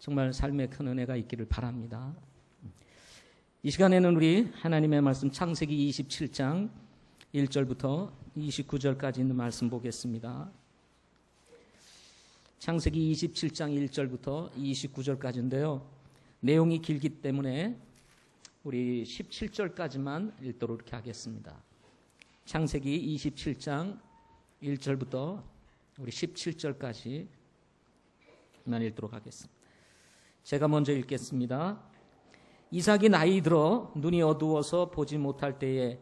정말 삶에 큰 은혜가 있기를 바랍니다. 이 시간에는 우리 하나님의 말씀 창세기 27장 1절부터 29절까지 있는 말씀 보겠습니다. 창세기 27장 1절부터 29절까지인데요. 내용이 길기 때문에 우리 17절까지만 읽도록 이렇게 하겠습니다. 창세기 27장 1절부터 우리 17절까지만 읽도록 하겠습니다. 제가 먼저 읽겠습니다. 이삭이 나이 들어 눈이 어두워서 보지 못할 때에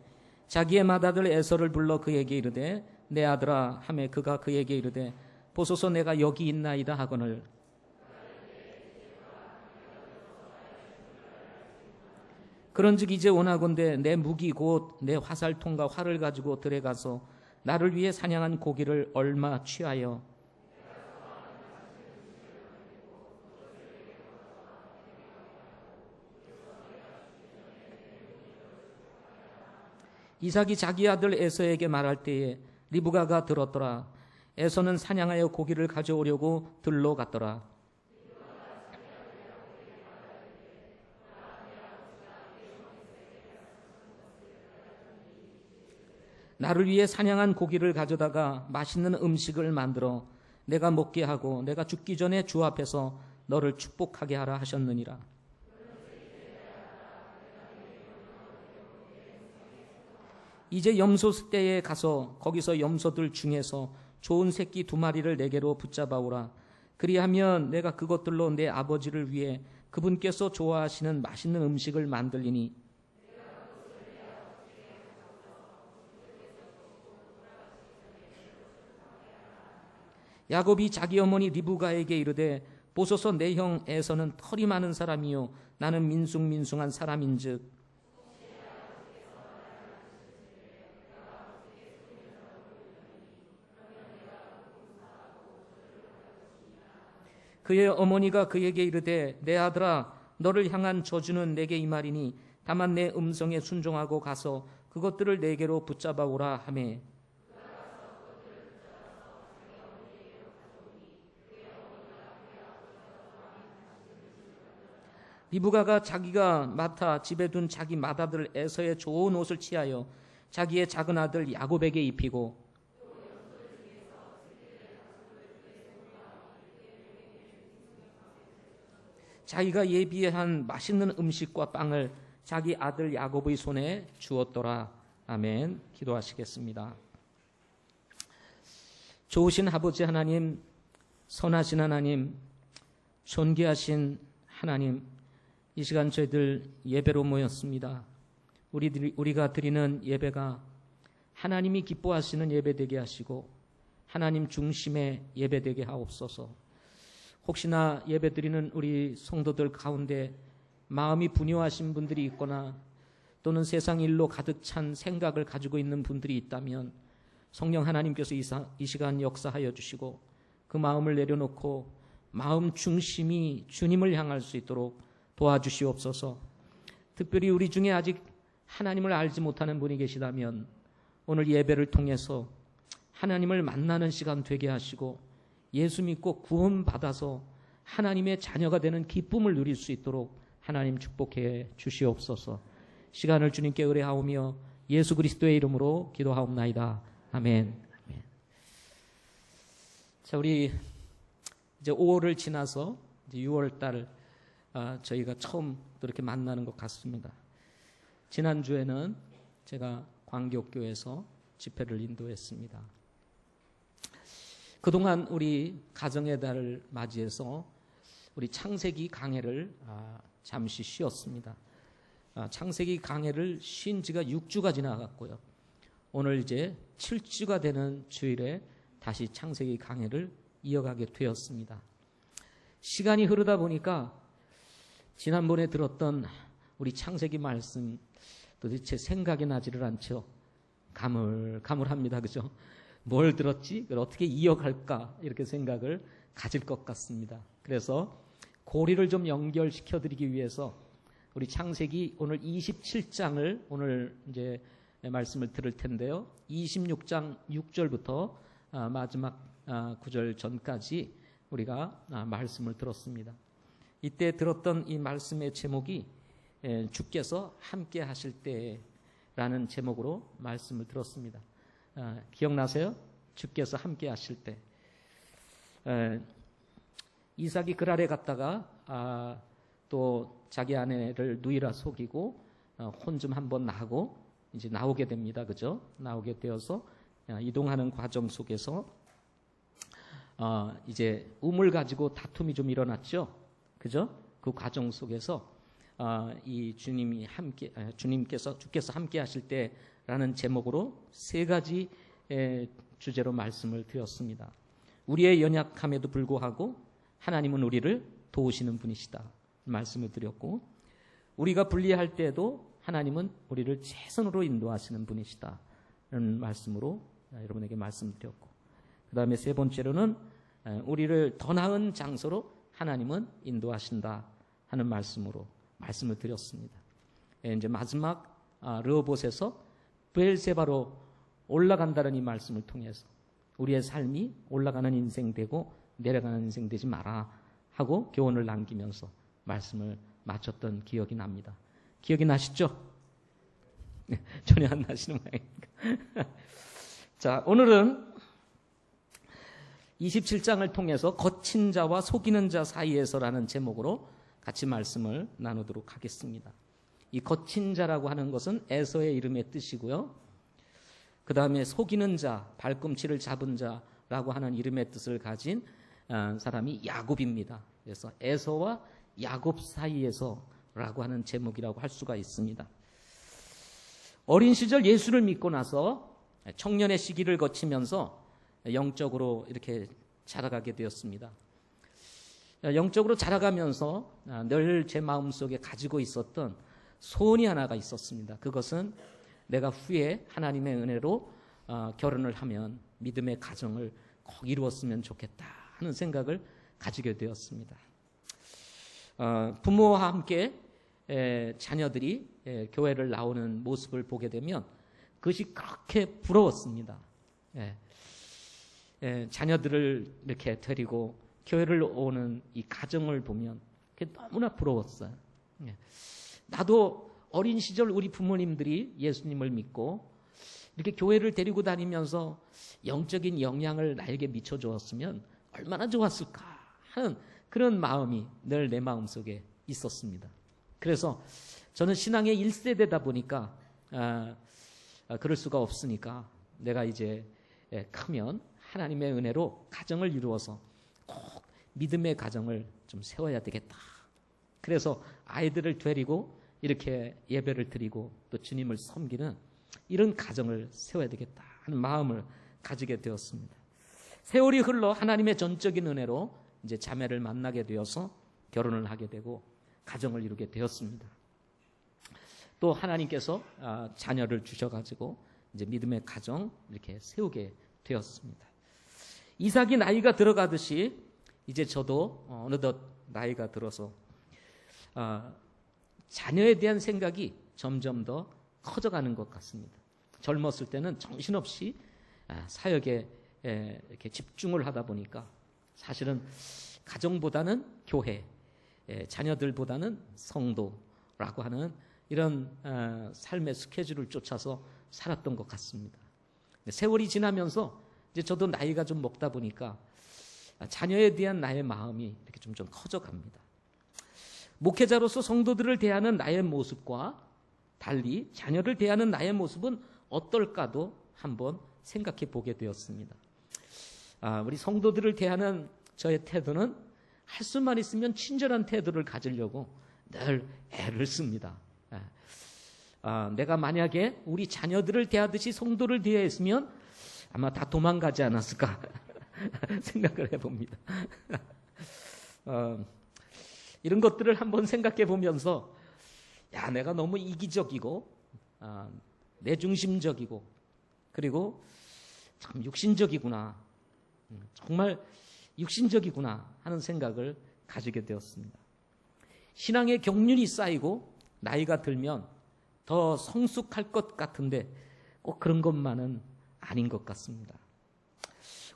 자기의 맏아들 에서를 불러 그에게 이르되 내 아들아 하매 그가 그에게 이르되 보소서 내가 여기 있나이다 하거늘 그런즉 이제 원하건대 내 무기 곧 내 화살통과 활을 가지고 들에 가서 나를 위해 사냥한 고기를 얼마 취하여 이삭이 자기 아들 에서에게 말할 때에 리브가가 들었더라. 에서는 사냥하여 고기를 가져오려고 들로 갔더라. 나를 위해 사냥한 고기를 가져다가 맛있는 음식을 만들어 내가 먹게 하고 내가 죽기 전에 주 앞에서 너를 축복하게 하라 하셨느니라. 이제 염소 떼에 가서 거기서 염소들 중에서 좋은 새끼 2마리를 내게로 붙잡아 오라. 그리하면 내가 그것들로 내 아버지를 위해 그분께서 좋아하시는 맛있는 음식을 만들리니 야곱이 자기 어머니 리브가에게 이르되 보소서 내 형 에서는 털이 많은 사람이요 나는 민숭민숭한 사람인즉 그의 어머니가 그에게 이르되 내 아들아 너를 향한 저주는 내게 임하리니 다만 내 음성에 순종하고 가서 그것들을 내게로 붙잡아 오라 하매 리브가가 자기가 맡아 집에 둔 자기 맏아들 에서의 좋은 옷을 취하여 자기의 작은 아들 야곱에게 입히고 자기가 예비한 맛있는 음식과 빵을 자기 아들 야곱의 손에 주었더라. 아멘. 기도하시겠습니다. 좋으신 아버지 하나님, 선하신 하나님, 존귀하신 하나님, 이 시간 저희들 예배로 모였습니다. 우리가 드리는 예배가 하나님이 기뻐하시는 예배 되게 하시고 하나님 중심의 예배 되게 하옵소서. 혹시나 예배드리는 우리 성도들 가운데 마음이 분요하신 분들이 있거나 또는 세상 일로 가득 찬 생각을 가지고 있는 분들이 있다면 성령 하나님께서 이 시간 역사하여 주시고 그 마음을 내려놓고 마음 중심이 주님을 향할 수 있도록 도와주시옵소서. 특별히 우리 중에 아직 하나님을 알지 못하는 분이 계시다면 오늘 예배를 통해서 하나님을 만나는 시간 되게 하시고 예수 믿고 구원받아서 하나님의 자녀가 되는 기쁨을 누릴 수 있도록 하나님 축복해 주시옵소서. 시간을 주님께 의뢰하오며 예수 그리스도의 이름으로 기도하옵나이다. 아멘. 아멘. 자, 우리 이제 5월을 지나서 이제 6월 달 저희가 처음 또 이렇게 만나는 것 같습니다. 지난주에는 제가 광교교에서 집회를 인도했습니다. 그동안 우리 가정의 달을 맞이해서 우리 창세기 강해를 잠시 쉬었습니다. 창세기 강해를 쉰 지가 6주가 지나갔고요. 오늘 이제 7주가 되는 주일에 다시 창세기 강해를 이어가게 되었습니다. 시간이 흐르다 보니까 지난번에 들었던 우리 창세기 말씀 도대체 생각이 나지를 않죠. 가물가물합니다. 그죠? 뭘 들었지? 그걸 어떻게 이어갈까? 이렇게 생각을 가질 것 같습니다. 그래서 고리를 좀 연결시켜 드리기 위해서 우리 창세기 오늘 27장을 오늘 이제 말씀을 들을 텐데요. 26장 6절부터 마지막 9절 전까지 우리가 말씀을 들었습니다. 이때 들었던 이 말씀의 제목이 주께서 함께 하실 때라는 제목으로 말씀을 들었습니다. 기억나세요? 주께서 함께 하실 때. 이삭이 그랄에 갔다가 또 자기 아내를 누이라 속이고 혼 좀 한번 나고 이제 나오게 됩니다. 그죠? 나오게 되어서 이동하는 과정 속에서 이제 우물 가지고 다툼이 좀 일어났죠. 그죠? 그 과정 속에서 이 주께서 함께 하실 때라는 제목으로 세 가지 주제로 말씀을 드렸습니다. 우리의 연약함에도 불구하고 하나님은 우리를 도우시는 분이시다 말씀을 드렸고, 우리가 불리할 때에도 하나님은 우리를 최선으로 인도하시는 분이시다 라는 말씀으로 여러분에게 말씀드렸고, 그 다음에 세 번째로는 우리를 더 나은 장소로 하나님은 인도하신다 하는 말씀으로 말씀을 드렸습니다. 이제 마지막 르호봇에서 브엘세바로 올라간다는 이 말씀을 통해서 우리의 삶이 올라가는 인생 되고 내려가는 인생 되지 마라 하고 교훈을 남기면서 말씀을 마쳤던 기억이 납니다. 기억이 나시죠? 전혀 안 나시는 모양입니다. 자, 오늘은 27장을 통해서 거친 자와 속이는 자 사이에서라는 제목으로 같이 말씀을 나누도록 하겠습니다. 이 거친 자라고 하는 것은 에서의 이름의 뜻이고요. 그 다음에 속이는 자, 발꿈치를 잡은 자라고 하는 이름의 뜻을 가진 사람이 야곱입니다. 그래서 에서와 야곱 사이에서라고 하는 제목이라고 할 수가 있습니다. 어린 시절 예수를 믿고 나서 청년의 시기를 거치면서 영적으로 이렇게 자라가게 되었습니다. 영적으로 자라가면서 늘 제 마음속에 가지고 있었던 소원이 하나가 있었습니다. 그것은 내가 후에 하나님의 은혜로 결혼을 하면 믿음의 가정을 꼭 이루었으면 좋겠다 하는 생각을 가지게 되었습니다. 부모와 함께 자녀들이 교회를 나오는 모습을 보게 되면 그것이 그렇게 부러웠습니다. 자녀들을 이렇게 데리고 교회를 오는 이 가정을 보면 그게 너무나 부러웠어요. 나도 어린 시절 우리 부모님들이 예수님을 믿고 이렇게 교회를 데리고 다니면서 영적인 영향을 나에게 미쳐주었으면 얼마나 좋았을까 하는 그런 마음이 늘 내 마음속에 있었습니다. 그래서 저는 신앙의 1세대다 보니까 그럴 수가 없으니까 내가 이제 크면 하나님의 은혜로 가정을 이루어서 꼭 믿음의 가정을 좀 세워야 되겠다. 그래서 아이들을 데리고 이렇게 예배를 드리고 또 주님을 섬기는 이런 가정을 세워야 되겠다 하는 마음을 가지게 되었습니다. 세월이 흘러 하나님의 전적인 은혜로 이제 자매를 만나게 되어서 결혼을 하게 되고 가정을 이루게 되었습니다. 또 하나님께서 자녀를 주셔가지고 이제 믿음의 가정 이렇게 세우게 되었습니다. 이삭이 나이가 들어가듯이 이제 저도 어느덧 나이가 들어서 자녀에 대한 생각이 점점 더 커져가는 것 같습니다. 젊었을 때는 정신없이 사역에 이렇게 집중을 하다 보니까 사실은 가정보다는 교회, 자녀들보다는 성도라고 하는 이런 삶의 스케줄을 쫓아서 살았던 것 같습니다. 세월이 지나면서 이제 저도 나이가 좀 먹다 보니까 자녀에 대한 나의 마음이 이렇게 좀 커져갑니다. 목회자로서 성도들을 대하는 나의 모습과 달리 자녀를 대하는 나의 모습은 어떨까도 한번 생각해 보게 되었습니다. 우리 성도들을 대하는 저의 태도는 할 수만 있으면 친절한 태도를 가지려고 늘 애를 씁니다. 내가 만약에 우리 자녀들을 대하듯이 성도를 대했으면 아마 다 도망가지 않았을까 생각을 해봅니다. 이런 것들을 한번 생각해 보면서 내가 너무 이기적이고 내중심적이고 그리고 참 육신적이구나, 정말 육신적이구나 하는 생각을 가지게 되었습니다. 신앙의 경륜이 쌓이고 나이가 들면 더 성숙할 것 같은데 꼭 그런 것만은 아닌 것 같습니다.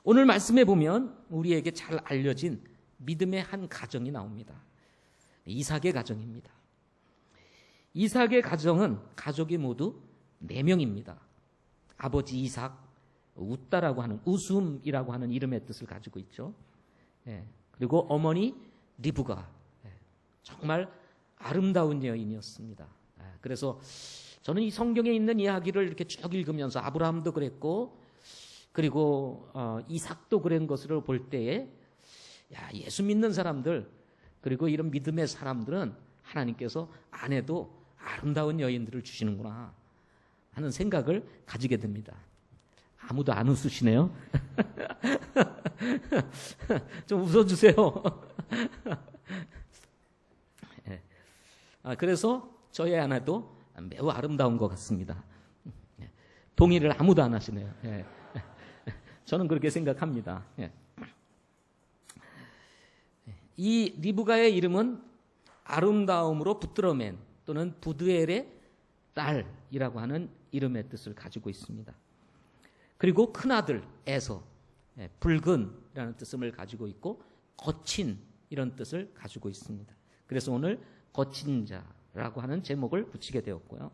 오늘 말씀해 보면 우리에게 잘 알려진 믿음의 한 가정이 나옵니다. 이삭의 가정입니다. 이삭의 가정은 가족이 모두 4명입니다. 아버지 이삭, 웃다라고 하는 웃음이라고 하는 이름의 뜻을 가지고 있죠. 그리고 어머니 리브가 정말 아름다운 여인이었습니다. 그래서 저는 이 성경에 있는 이야기를 이렇게 쭉 읽으면서 아브라함도 그랬고 그리고 이삭도 그런 것을 볼 때에 예수 믿는 사람들 그리고 이런 믿음의 사람들은 하나님께서 아내도 아름다운 여인들을 주시는구나 하는 생각을 가지게 됩니다. 아무도 안 웃으시네요. 좀 웃어주세요. 그래서 저희 아내도 매우 아름다운 것 같습니다. 동의를 아무도 안 하시네요. 저는 그렇게 생각합니다. 이 리브가의 이름은 아름다움으로 붙들어맨 또는 부드엘의 딸이라고 하는 이름의 뜻을 가지고 있습니다. 그리고 큰아들 에서 붉은이라는 뜻을 가지고 있고 거친 이런 뜻을 가지고 있습니다. 그래서 오늘 거친 자라고 하는 제목을 붙이게 되었고요.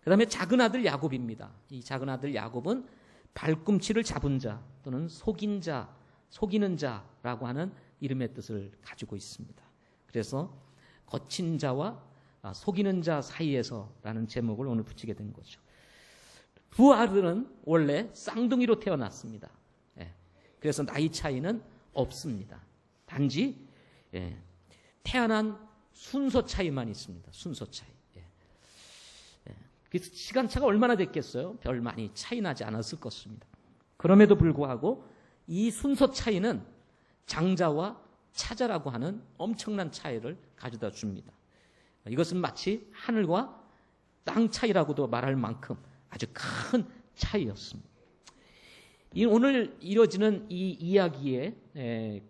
그 다음에 작은 아들 야곱입니다. 이 작은 아들 야곱은 발꿈치를 잡은 자 또는 속인 자, 속이는 자라고 하는 이름의 뜻을 가지고 있습니다. 그래서 거친 자와 속이는 자 사이에서라는 제목을 오늘 붙이게 된 거죠. 두 아들은 원래 쌍둥이로 태어났습니다. 그래서 나이 차이는 없습니다. 단지 태어난 순서 차이만 있습니다. 순서 차이. 그 시간차가 얼마나 됐겠어요? 별 많이 차이 나지 않았을 것입니다. 그럼에도 불구하고 이 순서 차이는 장자와 차자라고 하는 엄청난 차이를 가져다 줍니다. 이것은 마치 하늘과 땅 차이라고도 말할 만큼 아주 큰 차이였습니다. 오늘 이뤄지는 이 이야기의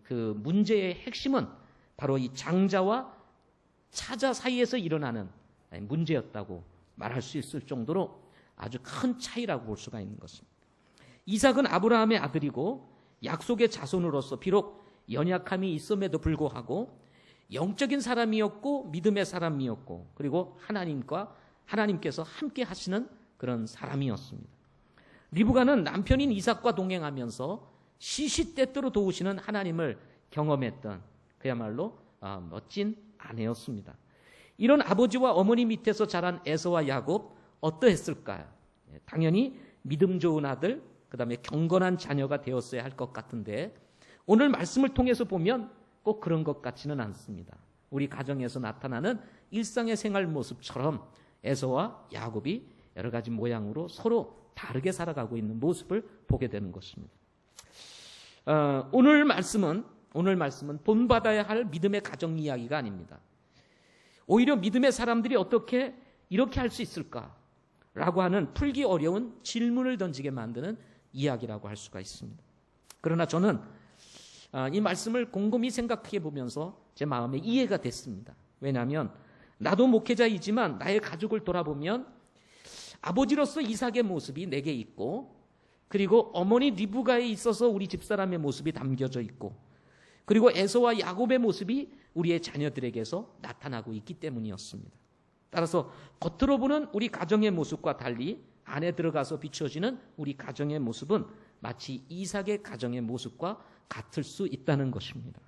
그 문제의 핵심은 바로 이 장자와 차자 사이에서 일어나는 문제였다고 말할 수 있을 정도로 아주 큰 차이라고 볼 수가 있는 것입니다. 이삭은 아브라함의 아들이고 약속의 자손으로서 비록 연약함이 있음에도 불구하고 영적인 사람이었고 믿음의 사람이었고 그리고 하나님께서 함께 하시는 그런 사람이었습니다. 리브가는 남편인 이삭과 동행하면서 시시때때로 도우시는 하나님을 경험했던 그야말로 멋진 아내였습니다. 이런 아버지와 어머니 밑에서 자란 에서와 야곱 어떠했을까요? 당연히 믿음 좋은 아들, 그 다음에 경건한 자녀가 되었어야 할 것 같은데 오늘 말씀을 통해서 보면 꼭 그런 것 같지는 않습니다. 우리 가정에서 나타나는 일상의 생활 모습처럼 에서와 야곱이 여러 가지 모양으로 서로 다르게 살아가고 있는 모습을 보게 되는 것입니다. 오늘 말씀은 본받아야 할 믿음의 가정 이야기가 아닙니다. 오히려 믿음의 사람들이 어떻게 이렇게 할 수 있을까라고 하는 풀기 어려운 질문을 던지게 만드는 이야기라고 할 수가 있습니다. 그러나 저는 이 말씀을 곰곰이 생각해 보면서 제 마음에 이해가 됐습니다. 왜냐하면 나도 목회자이지만 나의 가족을 돌아보면 아버지로서 이삭의 모습이 내게 있고 그리고 어머니 리브가에 있어서 우리 집사람의 모습이 담겨져 있고 그리고 에서와 야곱의 모습이 우리의 자녀들에게서 나타나고 있기 때문이었습니다. 따라서 겉으로 보는 우리 가정의 모습과 달리 안에 들어가서 비춰지는 우리 가정의 모습은 마치 이삭의 가정의 모습과 같을 수 있다는 것입니다.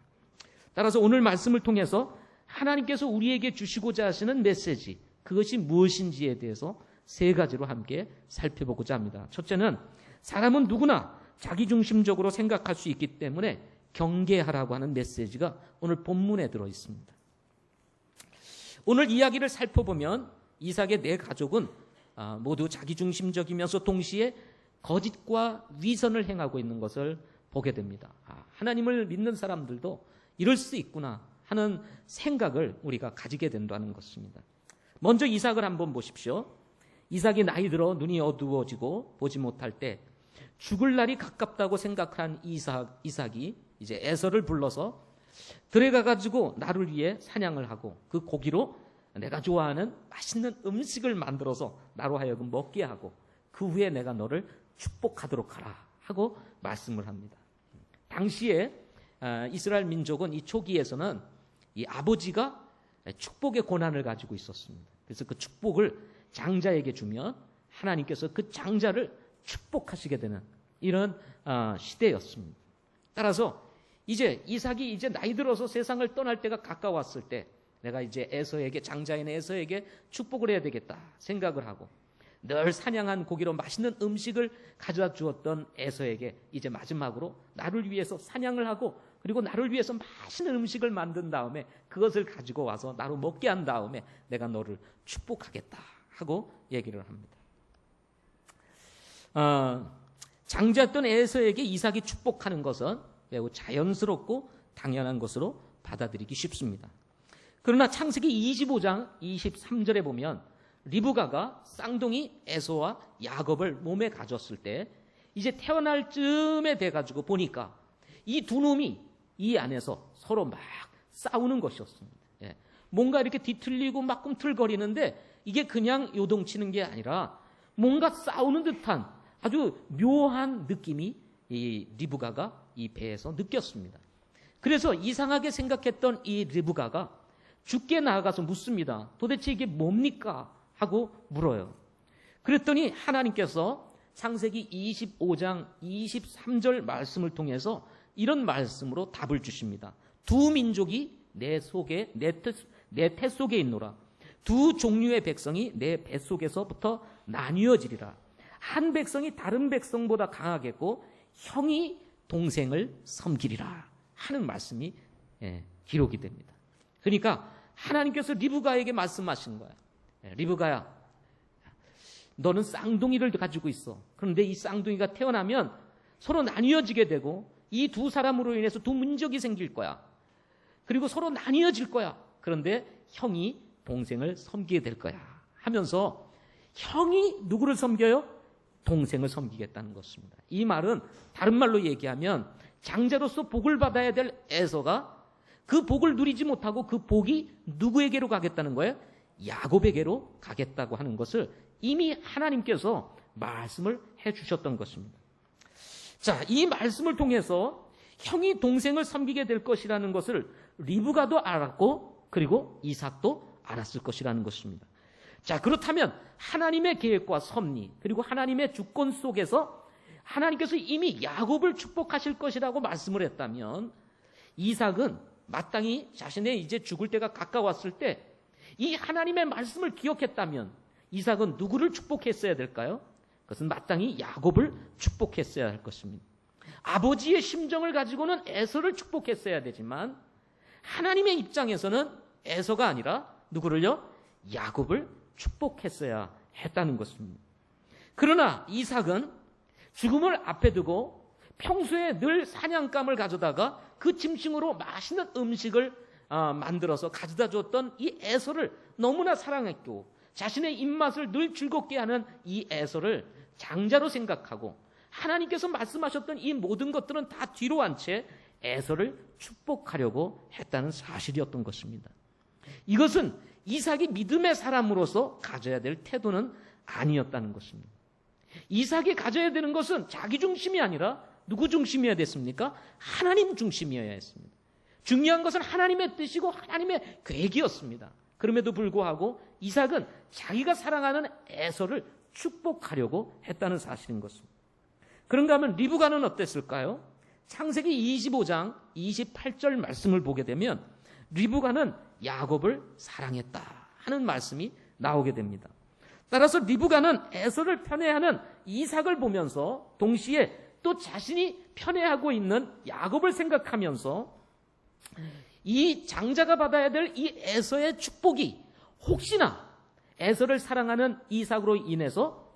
따라서 오늘 말씀을 통해서 하나님께서 우리에게 주시고자 하시는 메시지, 그것이 무엇인지에 대해서 3가지로 함께 살펴보고자 합니다. 첫째는 사람은 누구나 자기중심적으로 생각할 수 있기 때문에 경계하라고 하는 메시지가 오늘 본문에 들어 있습니다. 오늘 이야기를 살펴보면 이삭의 4가족은 모두 자기중심적이면서 동시에 거짓과 위선을 행하고 있는 것을 보게 됩니다. 하나님을 믿는 사람들도 이럴 수 있구나 하는 생각을 우리가 가지게 된다는 것입니다. 먼저 이삭을 한번 보십시오. 이삭이 나이 들어 눈이 어두워지고 보지 못할 때 죽을 날이 가깝다고 생각한 이삭이 이제 에서를 불러서 들어가가지고 나를 위해 사냥을 하고 그 고기로 내가 좋아하는 맛있는 음식을 만들어서 나로 하여금 먹게 하고 그 후에 내가 너를 축복하도록 하라 하고 말씀을 합니다. 당시에 이스라엘 민족은 이 초기에서는 이 아버지가 축복의 권한을 가지고 있었습니다. 그래서 그 축복을 장자에게 주면 하나님께서 그 장자를 축복하시게 되는 이런 시대였습니다. 따라서 이제 이삭이 이제 나이 들어서 세상을 떠날 때가 가까웠을 때 내가 이제 에서에게, 장자인 에서에게 축복을 해야 되겠다 생각을 하고 늘 사냥한 고기로 맛있는 음식을 가져다 주었던 에서에게 이제 마지막으로 나를 위해서 사냥을 하고 그리고 나를 위해서 맛있는 음식을 만든 다음에 그것을 가지고 와서 나로 먹게 한 다음에 내가 너를 축복하겠다 하고 얘기를 합니다. 장자였던 에서에게 이삭이 축복하는 것은 매우 자연스럽고 당연한 것으로 받아들이기 쉽습니다. 그러나 창세기 25장 23절에 보면 리브가가 쌍둥이 에서와 야곱을 몸에 가졌을 때 이제 태어날 쯤에 돼가지고 보니까 이 두 놈이 이 안에서 서로 막 싸우는 것이었습니다. 뭔가 이렇게 뒤틀리고 막 꿈틀거리는데 이게 그냥 요동치는 게 아니라 뭔가 싸우는 듯한 아주 묘한 느낌이 이 리브가가 이 배에서 느꼈습니다. 그래서 이상하게 생각했던 이 리브가가 죽게 나아가서 묻습니다. 도대체 이게 뭡니까? 하고 물어요. 그랬더니 하나님께서 창세기 25장 23절 말씀을 통해서 이런 말씀으로 답을 주십니다. 두 민족이 내 태 속에 있노라. 두 종류의 백성이 내 뱃속에서부터 나뉘어지리라. 한 백성이 다른 백성보다 강하겠고 형이 동생을 섬기리라 하는 말씀이 기록이 됩니다. 그러니까 하나님께서 리브가에게 말씀하신 거야. 리브가야, 너는 쌍둥이를 가지고 있어. 그런데 이 쌍둥이가 태어나면 서로 나뉘어지게 되고 이 두 사람으로 인해서 두 민족이 생길 거야. 그리고 서로 나뉘어질 거야. 그런데 형이 동생을 섬기게 될 거야 하면서 형이 누구를 섬겨요? 동생을 섬기겠다는 것입니다. 이 말은 다른 말로 얘기하면 장자로서 복을 받아야 될 에서가 그 복을 누리지 못하고 그 복이 누구에게로 가겠다는 거예요? 야곱에게로 가겠다고 하는 것을 이미 하나님께서 말씀을 해주셨던 것입니다. 자, 이 말씀을 통해서 형이 동생을 섬기게 될 것이라는 것을 리브가도 알았고 그리고 이삭도 알았을 것이라는 것입니다. 자, 그렇다면 하나님의 계획과 섭리 그리고 하나님의 주권 속에서 하나님께서 이미 야곱을 축복하실 것이라고 말씀을 했다면 이삭은 마땅히 자신의 이제 죽을 때가 가까웠을 때 이 하나님의 말씀을 기억했다면 이삭은 누구를 축복했어야 될까요? 그것은 마땅히 야곱을 축복했어야 할 것입니다. 아버지의 심정을 가지고는 에서를 축복했어야 되지만 하나님의 입장에서는 에서가 아니라 누구를요? 야곱을 축복했어야 했다는 것입니다. 그러나 이삭은 죽음을 앞에 두고 평소에 늘 사냥감을 가져다가 그 짐승으로 맛있는 음식을 만들어서 가져다 줬던 이 에서를 너무나 사랑했고 자신의 입맛을 늘 즐겁게 하는 이 에서를 장자로 생각하고 하나님께서 말씀하셨던 이 모든 것들은 다 뒤로 한 채 에서를 축복하려고 했다는 사실이었던 것입니다. 이것은 이삭이 믿음의 사람으로서 가져야 될 태도는 아니었다는 것입니다. 이삭이 가져야 되는 것은 자기 중심이 아니라 누구 중심이어야 됐습니까? 하나님 중심이어야 했습니다. 중요한 것은 하나님의 뜻이고 하나님의 계획이었습니다. 그럼에도 불구하고 이삭은 자기가 사랑하는 에서를 축복하려고 했다는 사실인 것입니다. 그런가 하면 리브가는 어땠을까요? 창세기 25장 28절 말씀을 보게 되면 리브가는 야곱을 사랑했다 하는 말씀이 나오게 됩니다. 따라서 리브가는 에서를 편애하는 이삭을 보면서 동시에 또 자신이 편애하고 있는 야곱을 생각하면서 이 장자가 받아야 될 이 에서의 축복이 혹시나 에서를 사랑하는 이삭으로 인해서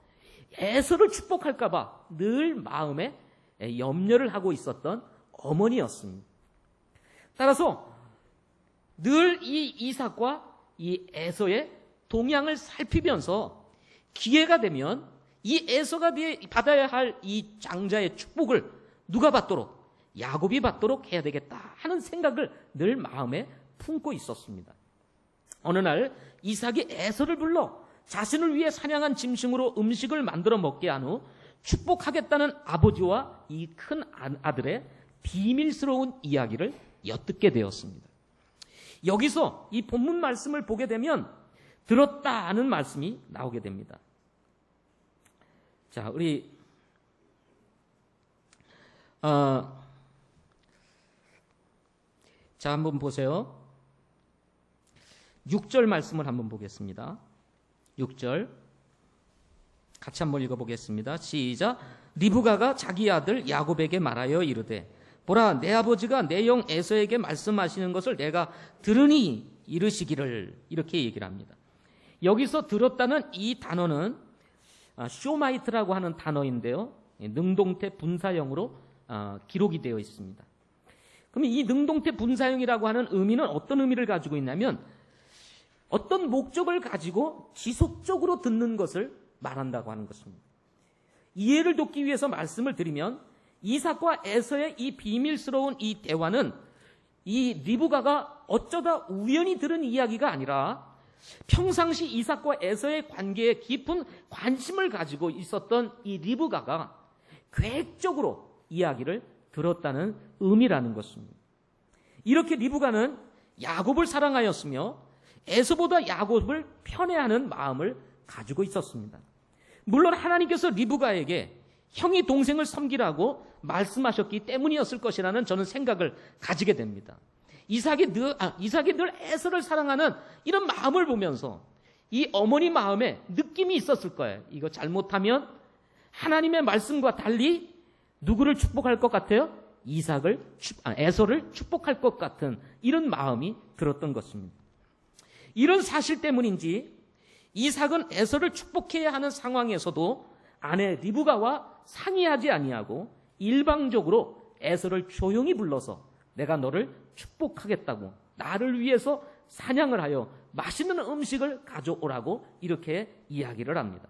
에서를 축복할까 봐 늘 마음에 염려를 하고 있었던 어머니였습니다. 따라서 늘 이 이삭과 이 에서의 동향을 살피면서 기회가 되면 이 에서가 받아야 할 이 장자의 축복을 누가 받도록? 야곱이 받도록 해야 되겠다 하는 생각을 늘 마음에 품고 있었습니다. 어느 날 이삭이 에서를 불러 자신을 위해 사냥한 짐승으로 음식을 만들어 먹게 한 후 축복하겠다는 아버지와 이 큰 아들의 비밀스러운 이야기를 엿듣게 되었습니다. 여기서 이 본문 말씀을 보게 되면 들었다는 말씀이 나오게 됩니다. 자, 우리 자, 한번 보세요. 6절 말씀을 한번 보겠습니다. 6절 같이 한번 읽어보겠습니다. 시작. 리브가가 자기 아들 야곱에게 말하여 이르되 보라, 내 아버지가 내 영 에서에게 말씀하시는 것을 내가 들으니 이르시기를, 이렇게 얘기를 합니다. 여기서 들었다는 이 단어는 쇼마이트라고 하는 단어인데요, 능동태 분사형으로 기록이 되어 있습니다. 그러면 이 능동태 분사형이라고 하는 의미는 어떤 의미를 가지고 있냐면 어떤 목적을 가지고 지속적으로 듣는 것을 말한다고 하는 것입니다. 이해를 돕기 위해서 말씀을 드리면 이삭과 에서의 이 비밀스러운 이 대화는 이 리브가가 어쩌다 우연히 들은 이야기가 아니라 평상시 이삭과 에서의 관계에 깊은 관심을 가지고 있었던 이 리브가가 계획적으로 이야기를 들었다는 의미라는 것입니다. 이렇게 리브가는 야곱을 사랑하였으며 에서보다 야곱을 편애하는 마음을 가지고 있었습니다. 물론 하나님께서 리브가에게 형이 동생을 섬기라고 말씀하셨기 때문이었을 것이라는 저는 생각을 가지게 됩니다. 이삭이 늘 에서를 사랑하는 이런 마음을 보면서 이 어머니 마음에 느낌이 있었을 거예요. 이거 잘못하면 하나님의 말씀과 달리 누구를 축복할 것 같아요? 에서를 축복할 것 같은 이런 마음이 들었던 것입니다. 이런 사실 때문인지 이삭은 에서를 축복해야 하는 상황에서도 아내 리브가와 상의하지 아니하고 일방적으로 에서를 조용히 불러서 내가 너를 축복하겠다고, 나를 위해서 사냥을 하여 맛있는 음식을 가져오라고 이렇게 이야기를 합니다.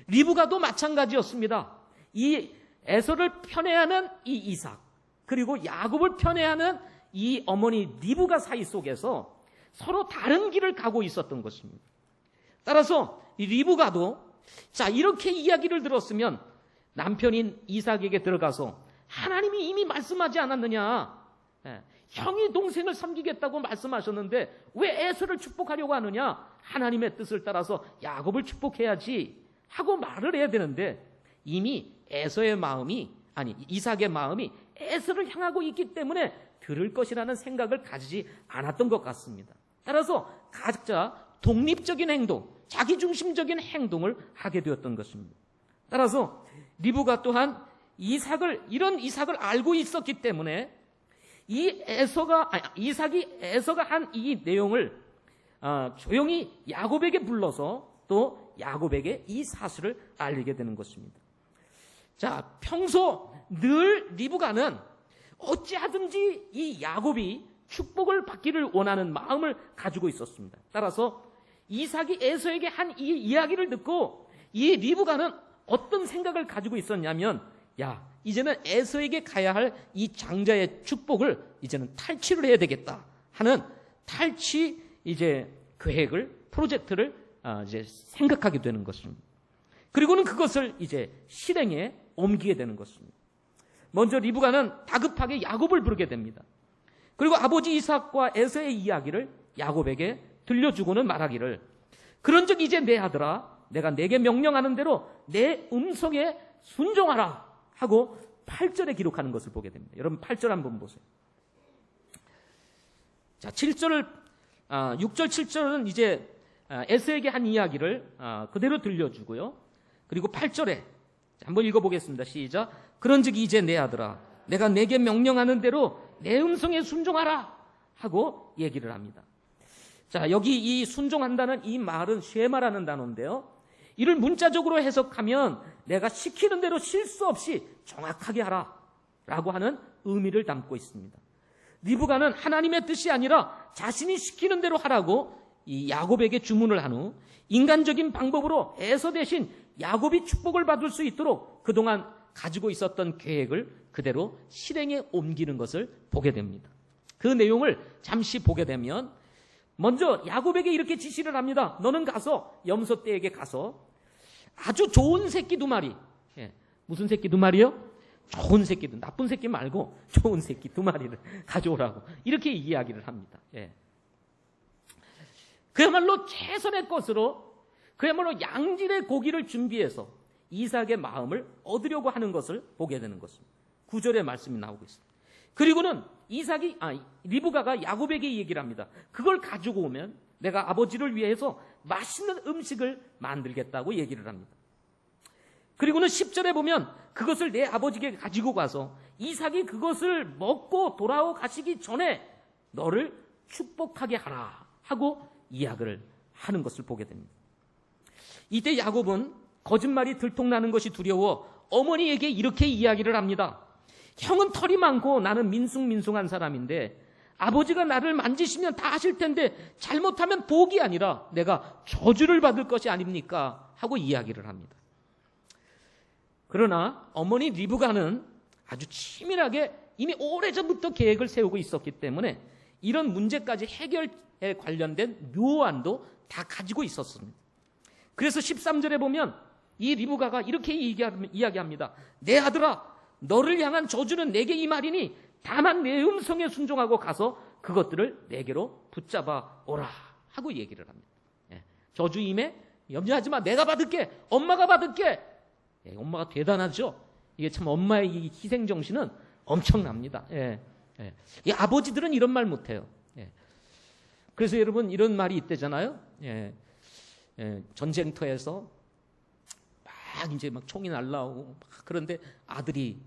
리브가도 마찬가지였습니다. 이 에서를 편애하는 이 이삭, 그리고 야곱을 편애하는 이 어머니 리브가 사이 속에서 서로 다른 길을 가고 있었던 것입니다. 따라서 이 리브가도 자, 이렇게 이야기를 들었으면 남편인 이삭에게 들어가서 하나님이 이미 말씀하지 않았느냐, 형이 동생을 섬기겠다고 말씀하셨는데 왜 에서를 축복하려고 하느냐, 하나님의 뜻을 따라서 야곱을 축복해야지 하고 말을 해야 되는데 이미 이삭의 마음이 에서를 향하고 있기 때문에 들을 것이라는 생각을 가지지 않았던 것 같습니다. 따라서 각자 독립적인 행동, 자기중심적인 행동을 하게 되었던 것입니다. 따라서 리브가 또한 이런 이삭을 알고 있었기 때문에 이삭이 에서가 한 이 내용을 조용히 야곱에게 불러서 또 야곱에게 이 사실을 알리게 되는 것입니다. 자, 평소 늘 리브가는 어찌하든지 이 야곱이 축복을 받기를 원하는 마음을 가지고 있었습니다. 따라서 이삭이 에서에게 한 이 이야기를 듣고 이 리브가는 어떤 생각을 가지고 있었냐면, 이제는 에서에게 가야 할 이 장자의 축복을 이제는 탈취를 해야 되겠다 하는 탈취 프로젝트를 이제 생각하게 되는 것입니다. 그리고는 그것을 이제 실행에 옮기게 되는 것입니다. 먼저 리브가는 다급하게 야곱을 부르게 됩니다. 그리고 아버지 이삭과 에서의 이야기를 야곱에게 들려주고는 말하기를, 그런즉 이제 내 아들아, 내가 내게 명령하는 대로 내 음성에 순종하라 하고 8절에 기록하는 것을 보게 됩니다. 여러분 8절 한번 보세요. 자, 6절 7절은 이제 에서에게 한 이야기를 그대로 들려주고요. 그리고 8절에 한번 읽어보겠습니다. 시작. 그런즉 이제 내 아들아, 내가 내게 명령하는 대로 내 음성에 순종하라 하고 얘기를 합니다. 자, 여기 이 순종한다는 이 말은 쉐마라는 단어인데요, 이를 문자적으로 해석하면 내가 시키는 대로 실수 없이 정확하게 하라 라고 하는 의미를 담고 있습니다. 리브가는 하나님의 뜻이 아니라 자신이 시키는 대로 하라고 이 야곱에게 주문을 한 후 인간적인 방법으로 에서 대신 야곱이 축복을 받을 수 있도록 그동안 가지고 있었던 계획을 그대로 실행에 옮기는 것을 보게 됩니다. 그 내용을 잠시 보게 되면 먼저 야곱에게 이렇게 지시를 합니다. 너는 가서 염소떼에게 가서 아주 좋은 새끼 2마리, 무슨 새끼 2마리요? 좋은 새끼들, 나쁜 새끼 말고 좋은 새끼 2마리를 가져오라고 이렇게 이야기를 합니다. 그야말로 최선의 것으로 그야말로 양질의 고기를 준비해서 이삭의 마음을 얻으려고 하는 것을 보게 되는 것입니다. 9절의 말씀이 나오고 있습니다. 그리고는 리브가가 야곱에게 얘기를 합니다. 그걸 가지고 오면 내가 아버지를 위해서 맛있는 음식을 만들겠다고 얘기를 합니다. 그리고는 10절에 보면 그것을 내 아버지에게 가지고 가서 이삭이 그것을 먹고 돌아가시기 전에 너를 축복하게 하라 하고 이야기를 하는 것을 보게 됩니다. 이때 야곱은 거짓말이 들통나는 것이 두려워 어머니에게 이렇게 이야기를 합니다. 형은 털이 많고 나는 민숭민숭한 사람인데 아버지가 나를 만지시면 다 하실 텐데 잘못하면 복이 아니라 내가 저주를 받을 것이 아닙니까? 하고 이야기를 합니다. 그러나 어머니 리브가는 아주 치밀하게 이미 오래전부터 계획을 세우고 있었기 때문에 이런 문제까지 해결에 관련된 묘안도 다 가지고 있었습니다. 그래서 13절에 보면 이 리브가가 이렇게 이야기합니다. 내 아들아, 너를 향한 저주는 내게 이 말이니 다만 내 음성에 순종하고 가서 그것들을 내게로 붙잡아 오라 하고 얘기를 합니다. 저주 임에 염려하지 마. 내가 받을게. 엄마가 받을게. 엄마가 대단하죠. 이게 참 엄마의 이 희생정신은 엄청납니다. 이 아버지들은 이런 말 못해요. 그래서 여러분 이런 말이 있대잖아요. 전쟁터에서 막 이제 막 총이 날라오고 막 그런데 아들이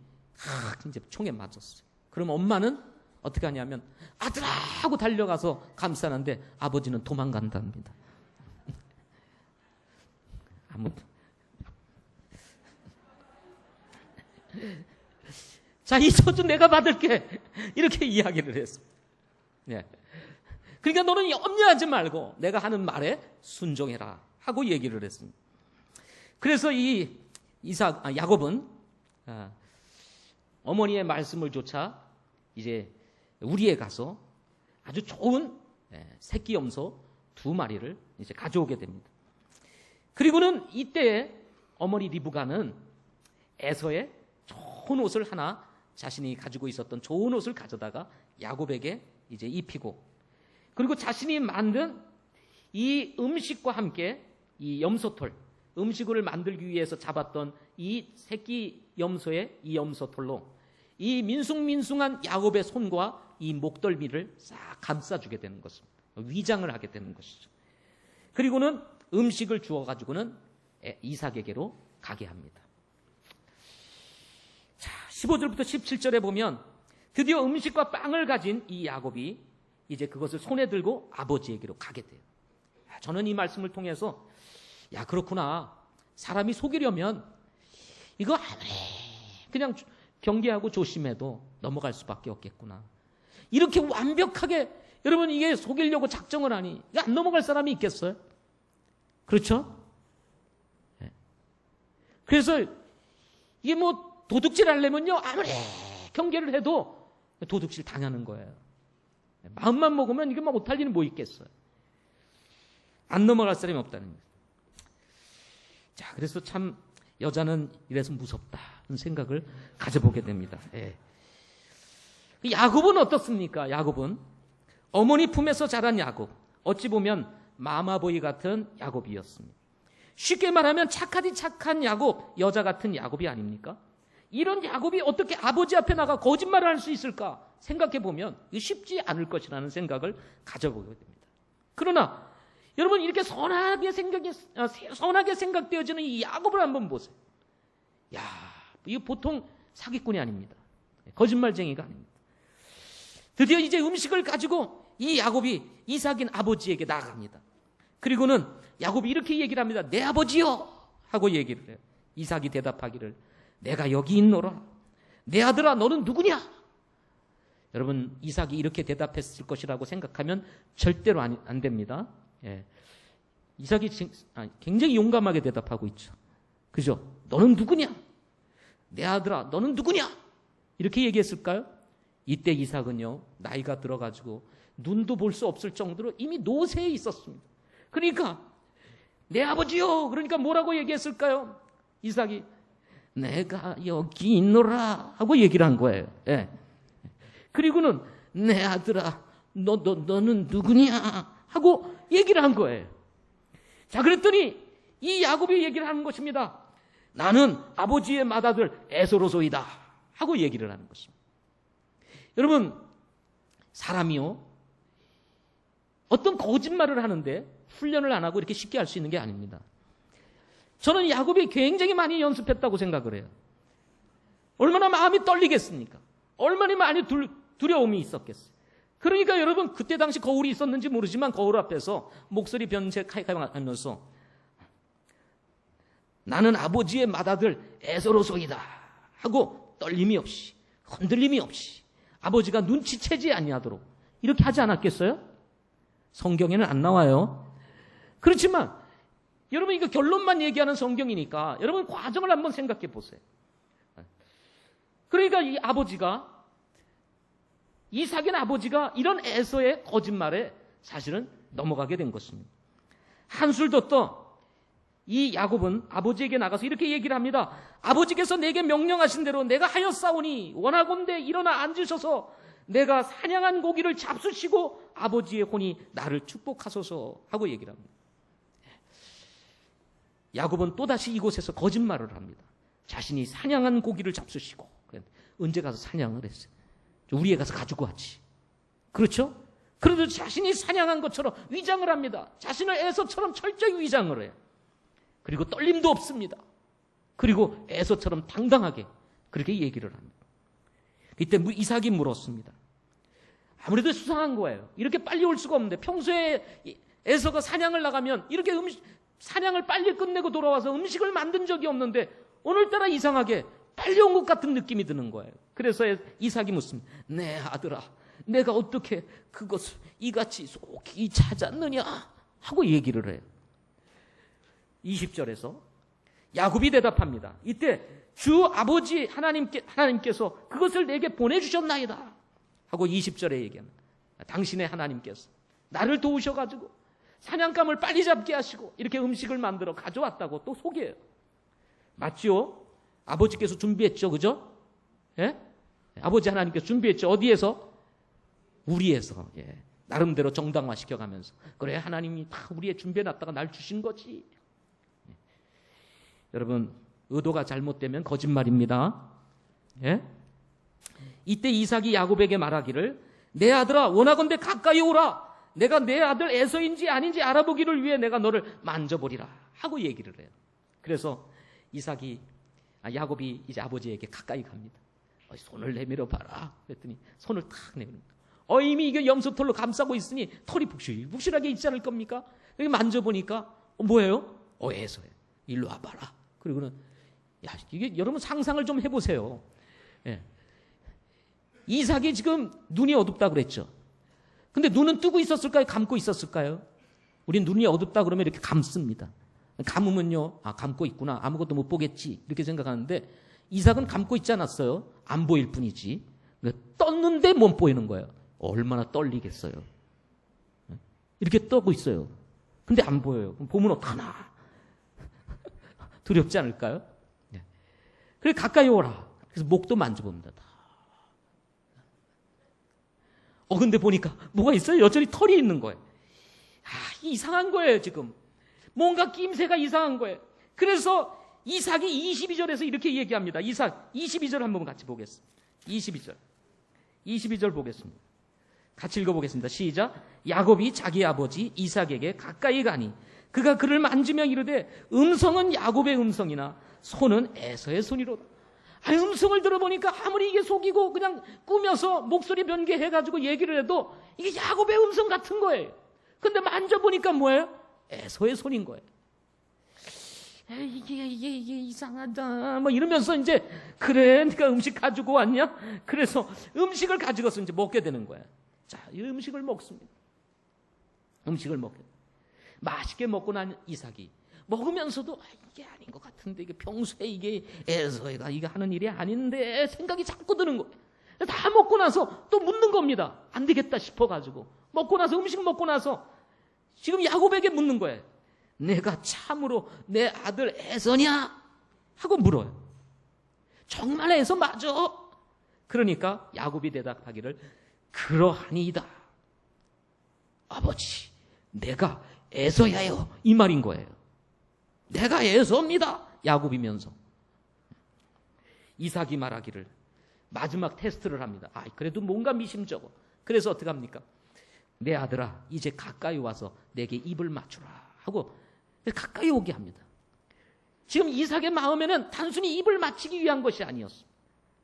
이제 총에 맞았어요. 그럼 엄마는 어떻게 하냐면 아들아 하고 달려가서 감싸는데 아버지는 도망간답니다. 아무튼 자, 이 저주 내가 받을게 이렇게 이야기를 했습니다. 그러니까 너는 염려하지 말고 내가 하는 말에 순종해라 하고 얘기를 했습니다. 그래서 이 야곱은 어머니의 말씀을 조차 이제 우리에 가서 아주 좋은 새끼 염소 2마리를 이제 가져오게 됩니다. 그리고는 이때 어머니 리브가는 에서의 좋은 옷을 하나 자신이 가지고 있었던 좋은 옷을 가져다가 야곱에게 이제 입히고 그리고 자신이 만든 이 음식과 함께 이 염소털 음식을 만들기 위해서 잡았던 이 새끼 염소의 이 염소털로 이 민숭민숭한 야곱의 손과 이 목덜미를 싹 감싸주게 되는 것입니다. 위장을 하게 되는 것이죠. 그리고는 음식을 주어가지고는 이삭에게로 가게 합니다. 자, 15절부터 17절에 보면 드디어 음식과 빵을 가진 이 야곱이 이제 그것을 손에 들고 아버지에게로 가게 돼요. 저는 이 말씀을 통해서 야 그렇구나. 사람이 속이려면 이거 아무리 그냥 경계하고 조심해도 넘어갈 수밖에 없겠구나. 이렇게 완벽하게 여러분 이게 속이려고 작정을 하니 안 넘어갈 사람이 있겠어요? 그렇죠? 그래서 이게 뭐 도둑질 하려면요 아무리 경계를 해도 도둑질 당하는 거예요. 마음만 먹으면 이게 막 못할 일은 뭐 있겠어요? 안 넘어갈 사람이 없다는 거예요. 자, 그래서 참 여자는 이래서 무섭다는 생각을 가져보게 됩니다. 야곱은 어떻습니까? 야곱은 어머니 품에서 자란 야곱, 어찌 보면 마마보이 같은 야곱이었습니다. 쉽게 말하면 착하디 착한 야곱, 여자 같은 야곱이 아닙니까? 이런 야곱이 어떻게 아버지 앞에 나가 거짓말을 할 수 있을까 생각해보면 쉽지 않을 것이라는 생각을 가져보게 됩니다. 그러나 여러분 이렇게 선하게 생각되어지는 이 야곱을 한번 보세요. 야, 이거 보통 사기꾼이 아닙니다. 거짓말쟁이가 아닙니다. 드디어 이제 음식을 가지고 이 야곱이 이삭인 아버지에게 나아갑니다. 그리고는 야곱이 이렇게 얘기를 합니다. 내 아버지요 하고 얘기를 해요. 이삭이 대답하기를 내가 여기 있노라. 내 아들아 너는 누구냐? 여러분 이삭이 이렇게 대답했을 것이라고 생각하면 절대로 안 됩니다. 이삭이 굉장히 용감하게 대답하고 있죠. 그죠? 너는 누구냐? 내 아들아 너는 누구냐? 이렇게 얘기했을까요? 이때 이삭은요 나이가 들어가지고 눈도 볼 수 없을 정도로 이미 노쇠에 있었습니다. 그러니까 내 아버지요 그러니까 뭐라고 얘기했을까요? 이삭이 내가 여기 있노라 하고 얘기를 한 거예요. 그리고는 내 아들아 너는 누구냐 하고 얘기를 한 거예요. 자, 그랬더니 이 야곱이 얘기를 하는 것입니다. 나는 아버지의 맏아들 에서로소이다 하고 얘기를 하는 것입니다. 여러분, 사람이요, 어떤 거짓말을 하는데 훈련을 안 하고 이렇게 쉽게 할 수 있는 게 아닙니다. 저는 야곱이 굉장히 많이 연습했다고 생각을 해요. 얼마나 마음이 떨리겠습니까? 얼마나 많이 두려움이 있었겠어요. 그러니까 여러분, 그때 당시 거울이 있었는지 모르지만 거울 앞에서 목소리 변색하면서 나는 아버지의 맏아들 에서로소이다 하고 떨림이 없이, 흔들림이 없이, 아버지가 눈치채지 아니하도록 이렇게 하지 않았겠어요? 성경에는 안 나와요. 그렇지만 여러분, 이거 결론만 얘기하는 성경이니까 여러분 과정을 한번 생각해 보세요. 그러니까 이 아버지가, 이삭의 아버지가 이런 에서의 거짓말에 사실은 넘어가게 된 것입니다. 한술 더 떠 이 야곱은 아버지에게 나가서 이렇게 얘기를 합니다. 아버지께서 내게 명령하신 대로 내가 하였사오니 원하건대 일어나 앉으셔서 내가 사냥한 고기를 잡수시고 아버지의 혼이 나를 축복하소서 하고 얘기를 합니다. 야곱은 또다시 이곳에서 거짓말을 합니다. 자신이 사냥한 고기를 잡수시고, 언제 가서 사냥을 했어요? 우리에 가서 가지고 왔지. 그렇죠? 그래도 자신이 사냥한 것처럼 위장을 합니다. 자신을 에서처럼 철저히 위장을 해요. 그리고 떨림도 없습니다. 그리고 에서처럼 당당하게 그렇게 얘기를 합니다. 이때 이삭이 물었습니다. 아무래도 수상한 거예요. 이렇게 빨리 올 수가 없는데, 평소에 에서가 사냥을 나가면 이렇게 사냥을 빨리 끝내고 돌아와서 음식을 만든 적이 없는데 오늘따라 이상하게 빨리 온 것 같은 느낌이 드는 거예요. 그래서 이삭이 묻습니다. 내 아들아, 내가 어떻게 그것을 이같이 속히 찾았느냐 하고 얘기를 해요. 20절에서 야곱이 대답합니다. 이때 주 아버지 하나님께서 그것을 내게 보내주셨나이다 하고 20절에 얘기합니다. 당신의 하나님께서 나를 도우셔가지고 사냥감을 빨리 잡게 하시고 이렇게 음식을 만들어 가져왔다고 또 소개해요. 맞죠? 아버지께서 준비했죠, 그죠? 예? 아버지 하나님께서 준비했죠. 어디에서? 우리에서. 예. 나름대로 정당화시켜가면서. 그래, 하나님이 다 우리의 준비해놨다가 날 주신 거지. 예. 여러분, 의도가 잘못되면 거짓말입니다. 예? 이때 이삭이 야곱에게 말하기를, 내 아들아, 원하건대 가까이 오라. 내가 내 아들 에서인지 아닌지 알아보기를 위해 내가 너를 만져보리라 하고 얘기를 해요. 그래서 야곱이 이제 아버지에게 가까이 갑니다. 손을 내밀어 봐라. 그랬더니 손을 탁 내밀니다. 이미 이게 염소털로 감싸고 있으니 털이 북실북실하게 있지 않을 겁니까? 여기 만져보니까 뭐예요? 에서예요. 일로 와봐라. 그리고는 이게 여러분 상상을 좀 해보세요. 예. 이삭이 지금 눈이 어둡다 그랬죠. 근데 눈은 뜨고 있었을까요? 감고 있었을까요? 우린 눈이 어둡다 그러면 이렇게 감습니다. 감으면요, 감고 있구나, 아무것도 못 보겠지 이렇게 생각하는데 이삭은 감고 있지 않았어요. 안 보일 뿐이지. 떴는데 못 보이는 거예요. 얼마나 떨리겠어요. 이렇게 떠고 있어요. 근데 안 보여요. 그럼 보면 어떡하나. 두렵지 않을까요? 그래, 가까이 오라. 그래서 목도 만져봅니다. 근데 보니까 뭐가 있어요? 여전히 털이 있는 거예요. 이상한 거예요, 지금. 뭔가 낌새가 이상한 거예요. 그래서 이삭이 22절에서 이렇게 얘기합니다. 이삭 22절 한번 같이 보겠습니다. 22절 보겠습니다. 같이 읽어보겠습니다. 시작. 야곱이 자기 아버지 이삭에게 가까이 가니 그가 그를 만지며 이르되 음성은 야곱의 음성이나 손은 에서의 손이로다. 음성을 들어보니까 아무리 이게 속이고 그냥 꾸며서 목소리 변개해가지고 얘기를 해도 이게 야곱의 음성 같은 거예요. 근데 만져보니까 뭐예요? 에서의 손인 거예요. 이게 이상하다 뭐 이러면서 이제 그래, 네가 음식 가지고 왔냐? 그래서 음식을 가지고서 이제 먹게 되는 거예요. 자, 이 음식을 먹습니다. 음식을 먹게 맛있게 먹고 난 이삭이 먹으면서도 이게 아닌 것 같은데, 이게 평소에 이게 에서가 이게 하는 일이 아닌데 생각이 자꾸 드는 거예요. 다 먹고 나서 또 묻는 겁니다. 안 되겠다 싶어가지고 먹고 나서, 음식 먹고 나서 지금 야곱에게 묻는 거예요. 내가 참으로 내 아들 에서냐? 하고 물어요. 정말 에서 맞아? 그러니까 야곱이 대답하기를 그러하니이다. 아버지, 내가 에서야요, 이 말인 거예요. 내가 에서입니다, 야곱이면서. 이삭이 말하기를, 마지막 테스트를 합니다. 그래도 뭔가 미심쩍어. 그래서 어떻게 합니까? 내 아들아, 이제 가까이 와서 내게 입을 맞추라 하고 가까이 오게 합니다. 지금 이삭의 마음에는 단순히 입을 맞추기 위한 것이 아니었습니다.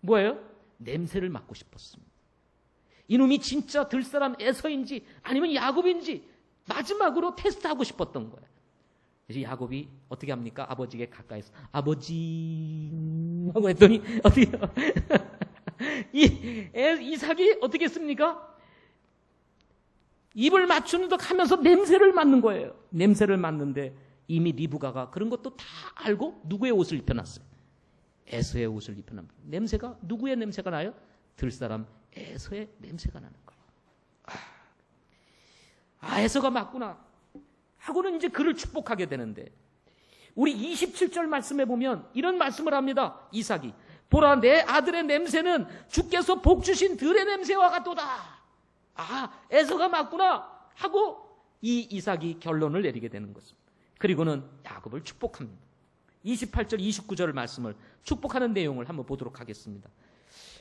뭐예요? 냄새를 맡고 싶었습니다. 이놈이 진짜 들사람 에서인지 아니면 야곱인지 마지막으로 테스트하고 싶었던 거예요. 그래서 야곱이 어떻게 합니까? 아버지에게 가까이서 아버지 하고 했더니 어떻게 이삭이 어떻게 했습니까? 입을 맞추는 듯 하면서 냄새를 맡는 거예요. 냄새를 맡는데 이미 리브가가 그런 것도 다 알고 누구의 옷을 입혀놨어요? 에서의 옷을 입혀놨습니다. 냄새가 누구의 냄새가 나요? 들사람 에서의 냄새가 나는 거예요. 에서가 맞구나 하고는 이제 그를 축복하게 되는데, 우리 27절 말씀에 보면 이런 말씀을 합니다. 이삭이 보라, 내 아들의 냄새는 주께서 복 주신 들의 냄새와 같도다. 에서가 맞구나 하고 이 이삭이 결론을 내리게 되는 것입니다. 그리고는 야곱을 축복합니다. 28절 29절 말씀을 축복하는 내용을 한번 보도록 하겠습니다.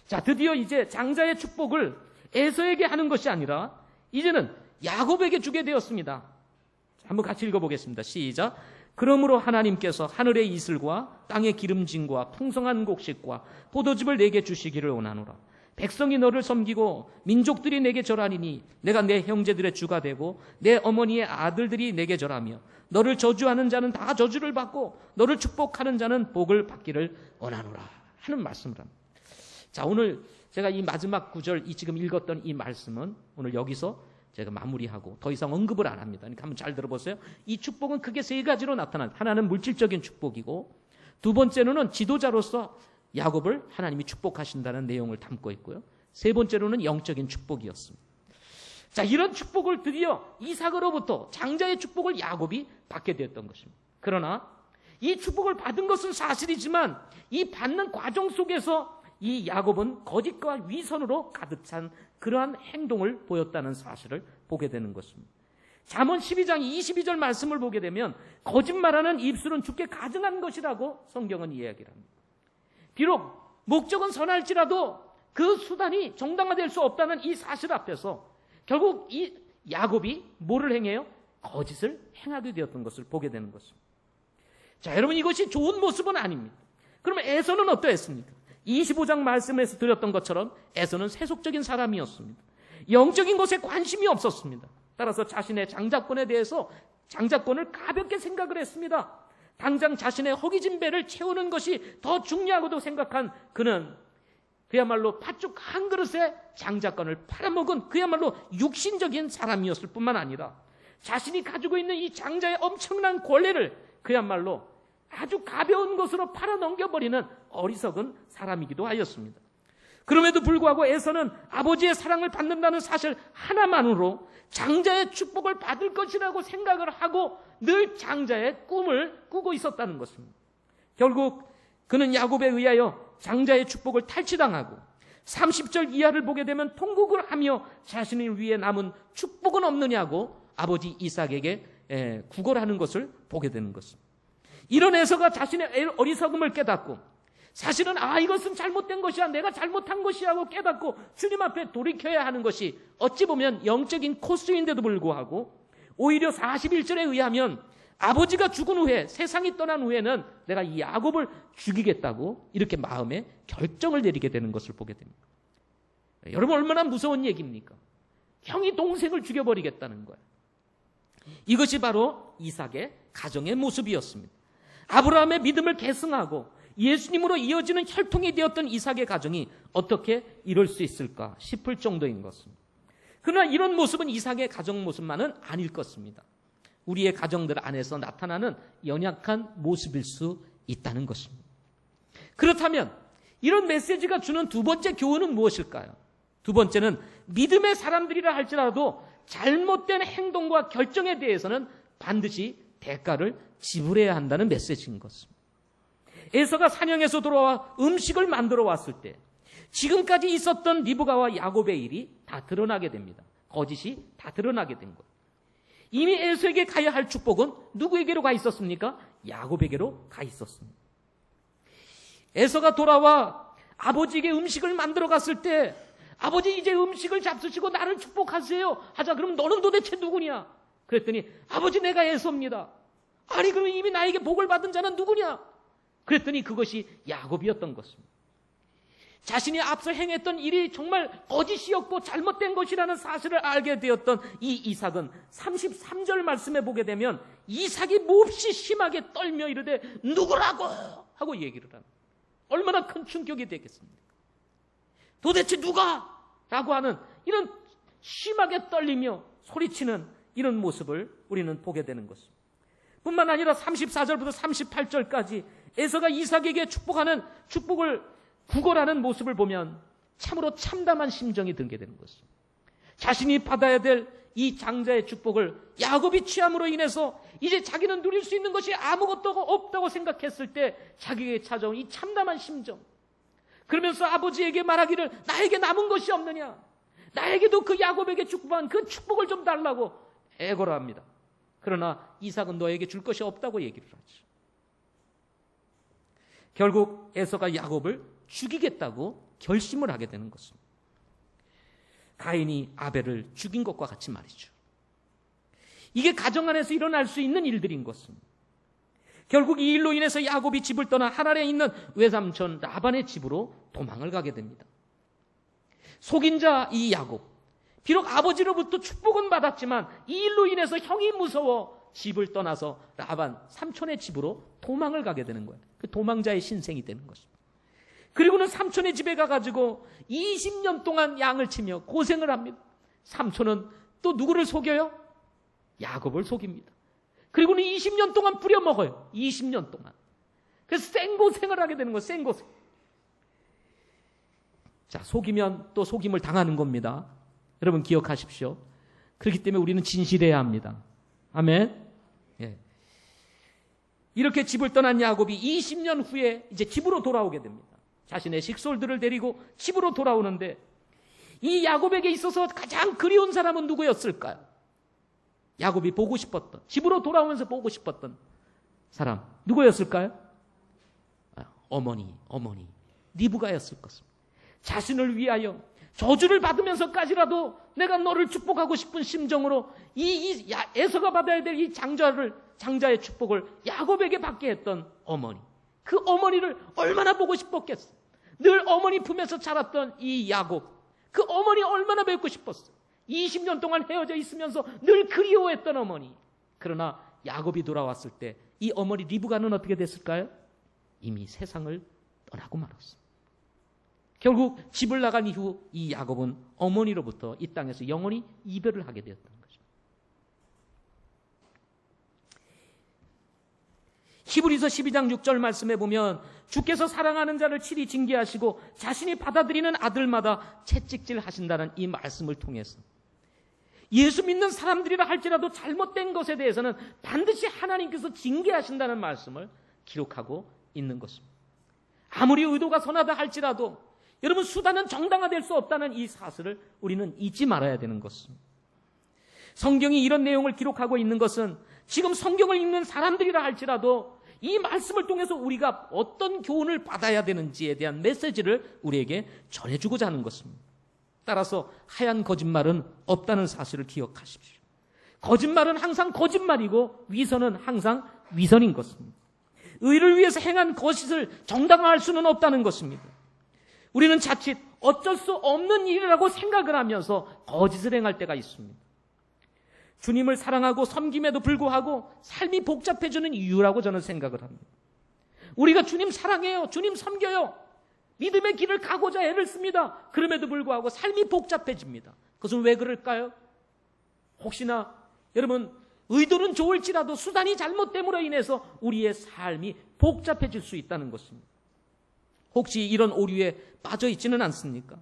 자, 드디어 이제 장자의 축복을 에서에게 하는 것이 아니라 이제는 야곱에게 주게 되었습니다. 자, 한번 같이 읽어보겠습니다. 시작. 그러므로 하나님께서 하늘의 이슬과 땅의 기름짐과 풍성한 곡식과 포도즙을 내게 주시기를 원하노라. 백성이 너를 섬기고 민족들이 내게 절하리니 내가 내 형제들의 주가 되고 내 어머니의 아들들이 내게 절하며 너를 저주하는 자는 다 저주를 받고 너를 축복하는 자는 복을 받기를 원하노라 하는 말씀을 합니다. 자, 오늘 제가 이 마지막 구절, 이 지금 읽었던 이 말씀은 오늘 여기서 제가 마무리하고 더 이상 언급을 안 합니다. 그러니까 한번 잘 들어보세요. 이 축복은 크게 세 가지로 나타납니다. 하나는 물질적인 축복이고, 두 번째로는 지도자로서 야곱을 하나님이 축복하신다는 내용을 담고 있고요. 세 번째로는 영적인 축복이었습니다. 자, 이런 축복을 드디어 이삭으로부터 장자의 축복을 야곱이 받게 되었던 것입니다. 그러나 이 축복을 받은 것은 사실이지만 이 받는 과정 속에서 이 야곱은 거짓과 위선으로 가득 찬 그러한 행동을 보였다는 사실을 보게 되는 것입니다. 잠언 12장 22절 말씀을 보게 되면 거짓말하는 입술은 주께 가증한 것이라고 성경은 이야기를 합니다. 비록 목적은 선할지라도 그 수단이 정당화될 수 없다는 이 사실 앞에서 결국 이 야곱이 뭐를 행해요? 거짓을 행하게 되었던 것을 보게 되는 것입니다. 자, 여러분, 이것이 좋은 모습은 아닙니다. 그러면 에서는 어떠했습니까? 25장 말씀에서 드렸던 것처럼 에서는 세속적인 사람이었습니다. 영적인 것에 관심이 없었습니다. 따라서 자신의 장자권에 대해서 장자권을 가볍게 생각을 했습니다. 당장 자신의 허기진 배를 채우는 것이 더 중요하고도 생각한 그는 그야말로 팥죽 한 그릇에 장자권을 팔아먹은 그야말로 육신적인 사람이었을 뿐만 아니라 자신이 가지고 있는 이 장자의 엄청난 권리를 그야말로 아주 가벼운 것으로 팔아넘겨버리는 어리석은 사람이기도 하였습니다. 그럼에도 불구하고 에서는 아버지의 사랑을 받는다는 사실 하나만으로 장자의 축복을 받을 것이라고 생각을 하고 늘 장자의 꿈을 꾸고 있었다는 것입니다. 결국 그는 야곱에 의하여 장자의 축복을 탈취당하고 30절 이하를 보게 되면 통곡을 하며 자신을 위해 남은 축복은 없느냐고 아버지 이삭에게 구걸하는 것을 보게 되는 것입니다. 이런 에서가 자신의 어리석음을 깨닫고 사실은 이것은 잘못된 것이야, 내가 잘못한 것이야 하고 깨닫고 주님 앞에 돌이켜야 하는 것이 어찌 보면 영적인 코스인데도 불구하고 오히려 41절에 의하면 아버지가 죽은 후에, 세상이 떠난 후에는 내가 이 야곱을 죽이겠다고 이렇게 마음에 결정을 내리게 되는 것을 보게 됩니다. 여러분, 얼마나 무서운 얘기입니까? 형이 동생을 죽여버리겠다는 거예요. 이것이 바로 이삭의 가정의 모습이었습니다. 아브라함의 믿음을 계승하고 예수님으로 이어지는 혈통이 되었던 이삭의 가정이 어떻게 이럴 수 있을까 싶을 정도인 것입니다. 그러나 이런 모습은 이삭의 가정 모습만은 아닐 것입니다. 우리의 가정들 안에서 나타나는 연약한 모습일 수 있다는 것입니다. 그렇다면 이런 메시지가 주는 두 번째 교훈은 무엇일까요? 두 번째는 믿음의 사람들이라 할지라도 잘못된 행동과 결정에 대해서는 반드시 대가를 지불해야 한다는 메시지인 것입니다. 에서가 사냥에서 돌아와 음식을 만들어 왔을 때 지금까지 있었던 리브가와 야곱의 일이 다 드러나게 됩니다. 거짓이 다 드러나게 된 거예요. 이미 에서에게 가야 할 축복은 누구에게로 가 있었습니까? 야곱에게로 가 있었습니다. 에서가 돌아와 아버지에게 음식을 만들어 갔을 때, 아버지 이제 음식을 잡수시고 나를 축복하세요 하자. 그럼 너는 도대체 누구냐? 그랬더니 아버지 내가 에서입니다. 아니 그럼 이미 나에게 복을 받은 자는 누구냐? 그랬더니 그것이 야곱이었던 것입니다. 자신이 앞서 행했던 일이 정말 거짓이었고 잘못된 것이라는 사실을 알게 되었던 이 이삭은 33절 말씀에 보게 되면 이삭이 몹시 심하게 떨며 이르되 누구라고 하고 얘기를 합니다. 얼마나 큰 충격이 되겠습니까? 도대체 누가? 라고 하는 이런 심하게 떨리며 소리치는 이런 모습을 우리는 보게 되는 것입니다. 뿐만 아니라 34절부터 38절까지 에서가 이삭에게 축복하는 축복을 구걸하는 모습을 보면 참으로 참담한 심정이 들게 되는 것입니다. 자신이 받아야 될 이 장자의 축복을 야곱이 취함으로 인해서 이제 자기는 누릴 수 있는 것이 아무것도 없다고 생각했을 때 자기에게 찾아온 이 참담한 심정, 그러면서 아버지에게 말하기를 나에게 남은 것이 없느냐, 나에게도 그 야곱에게 축복한 그 축복을 좀 달라고 애걸어 합니다. 그러나 이삭은 너에게 줄 것이 없다고 얘기를 하죠. 결국 에서가 야곱을 죽이겠다고 결심을 하게 되는 것입니다. 가인이 아벨을 죽인 것과 같이 말이죠. 이게 가정 안에서 일어날 수 있는 일들인 것입니다. 결국 이 일로 인해서 야곱이 집을 떠나 하란에 있는 외삼촌 라반의 집으로 도망을 가게 됩니다. 속인 자 이 야곱, 비록 아버지로부터 축복은 받았지만 이 일로 인해서 형이 무서워 집을 떠나서 라반 삼촌의 집으로 도망을 가게 되는 거예요. 그 도망자의 신생이 되는 것입니다. 그리고는 삼촌의 집에 가가지고 20년 동안 양을 치며 고생을 합니다. 삼촌은 또 누구를 속여요? 야곱을 속입니다. 그리고는 20년 동안 뿌려먹어요. 20년 동안. 그래서 생고생을 하게 되는 거예요. 생고생. 자, 속이면 또 속임을 당하는 겁니다. 여러분 기억하십시오. 그렇기 때문에 우리는 진실해야 합니다. 아멘. 예. 이렇게 집을 떠난 야곱이 20년 후에 이제 집으로 돌아오게 됩니다. 자신의 식솔들을 데리고 집으로 돌아오는데 이 야곱에게 있어서 가장 그리운 사람은 누구였을까요? 야곱이 보고 싶었던, 집으로 돌아오면서 보고 싶었던 사람 누구였을까요? 어머니 리브가였을 것입니다. 자신을 위하여 저주를 받으면서까지라도 내가 너를 축복하고 싶은 심정으로 에서가 받아야 될 이 장자의 축복을 야곱에게 받게 했던 어머니, 그 어머니를 얼마나 보고 싶었겠어. 늘 어머니 품에서 자랐던 이 야곱, 그 어머니 얼마나 뵙고 싶었어. 20년 동안 헤어져 있으면서 늘 그리워했던 어머니. 그러나 야곱이 돌아왔을 때 이 어머니 리브가는 어떻게 됐을까요? 이미 세상을 떠나고 말았습니다. 결국 집을 나간 이후 이 야곱은 어머니로부터 이 땅에서 영원히 이별을 하게 되었던 거죠. 히브리서 12장 6절 말씀에 보면 주께서 사랑하는 자를 칠히 징계하시고 자신이 받아들이는 아들마다 채찍질 하신다는 이 말씀을 통해서 예수 믿는 사람들이라 할지라도 잘못된 것에 대해서는 반드시 하나님께서 징계하신다는 말씀을 기록하고 있는 것입니다. 아무리 의도가 선하다 할지라도 여러분 수단은 정당화될 수 없다는 이 사실을 우리는 잊지 말아야 되는 것입니다. 성경이 이런 내용을 기록하고 있는 것은 지금 성경을 읽는 사람들이라 할지라도 이 말씀을 통해서 우리가 어떤 교훈을 받아야 되는지에 대한 메시지를 우리에게 전해주고자 하는 것입니다. 따라서 하얀 거짓말은 없다는 사실을 기억하십시오. 거짓말은 항상 거짓말이고 위선은 항상 위선인 것입니다. 의를 위해서 행한 거짓을 정당화할 수는 없다는 것입니다. 우리는 자칫 어쩔 수 없는 일이라고 생각을 하면서 거짓을 행할 때가 있습니다. 주님을 사랑하고 섬김에도 불구하고 삶이 복잡해지는 이유라고 저는 생각을 합니다. 우리가 주님 사랑해요. 주님 섬겨요. 믿음의 길을 가고자 애를 씁니다. 그럼에도 불구하고 삶이 복잡해집니다. 그것은 왜 그럴까요? 혹시나 여러분 의도는 좋을지라도 수단이 잘못됨으로 인해서 우리의 삶이 복잡해질 수 있다는 것입니다. 혹시 이런 오류에 빠져 있지는 않습니까?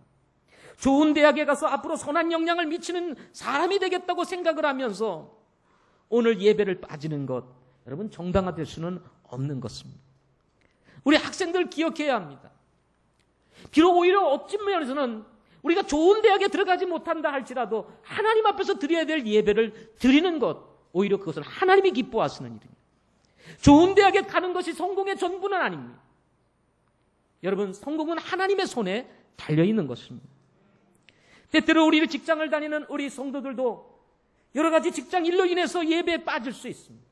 좋은 대학에 가서 앞으로 선한 영향을 미치는 사람이 되겠다고 생각을 하면서 오늘 예배를 빠지는 것, 여러분 정당화될 수는 없는 것입니다. 우리 학생들 기억해야 합니다. 비록 오히려 어떤 면에서는 우리가 좋은 대학에 들어가지 못한다 할지라도 하나님 앞에서 드려야 될 예배를 드리는 것, 오히려 그것은 하나님이 기뻐하시는 일입니다. 좋은 대학에 가는 것이 성공의 전부는 아닙니다. 여러분, 성공은 하나님의 손에 달려있는 것입니다. 때때로 우리 직장을 다니는 우리 성도들도 여러 가지 직장 일로 인해서 예배에 빠질 수 있습니다.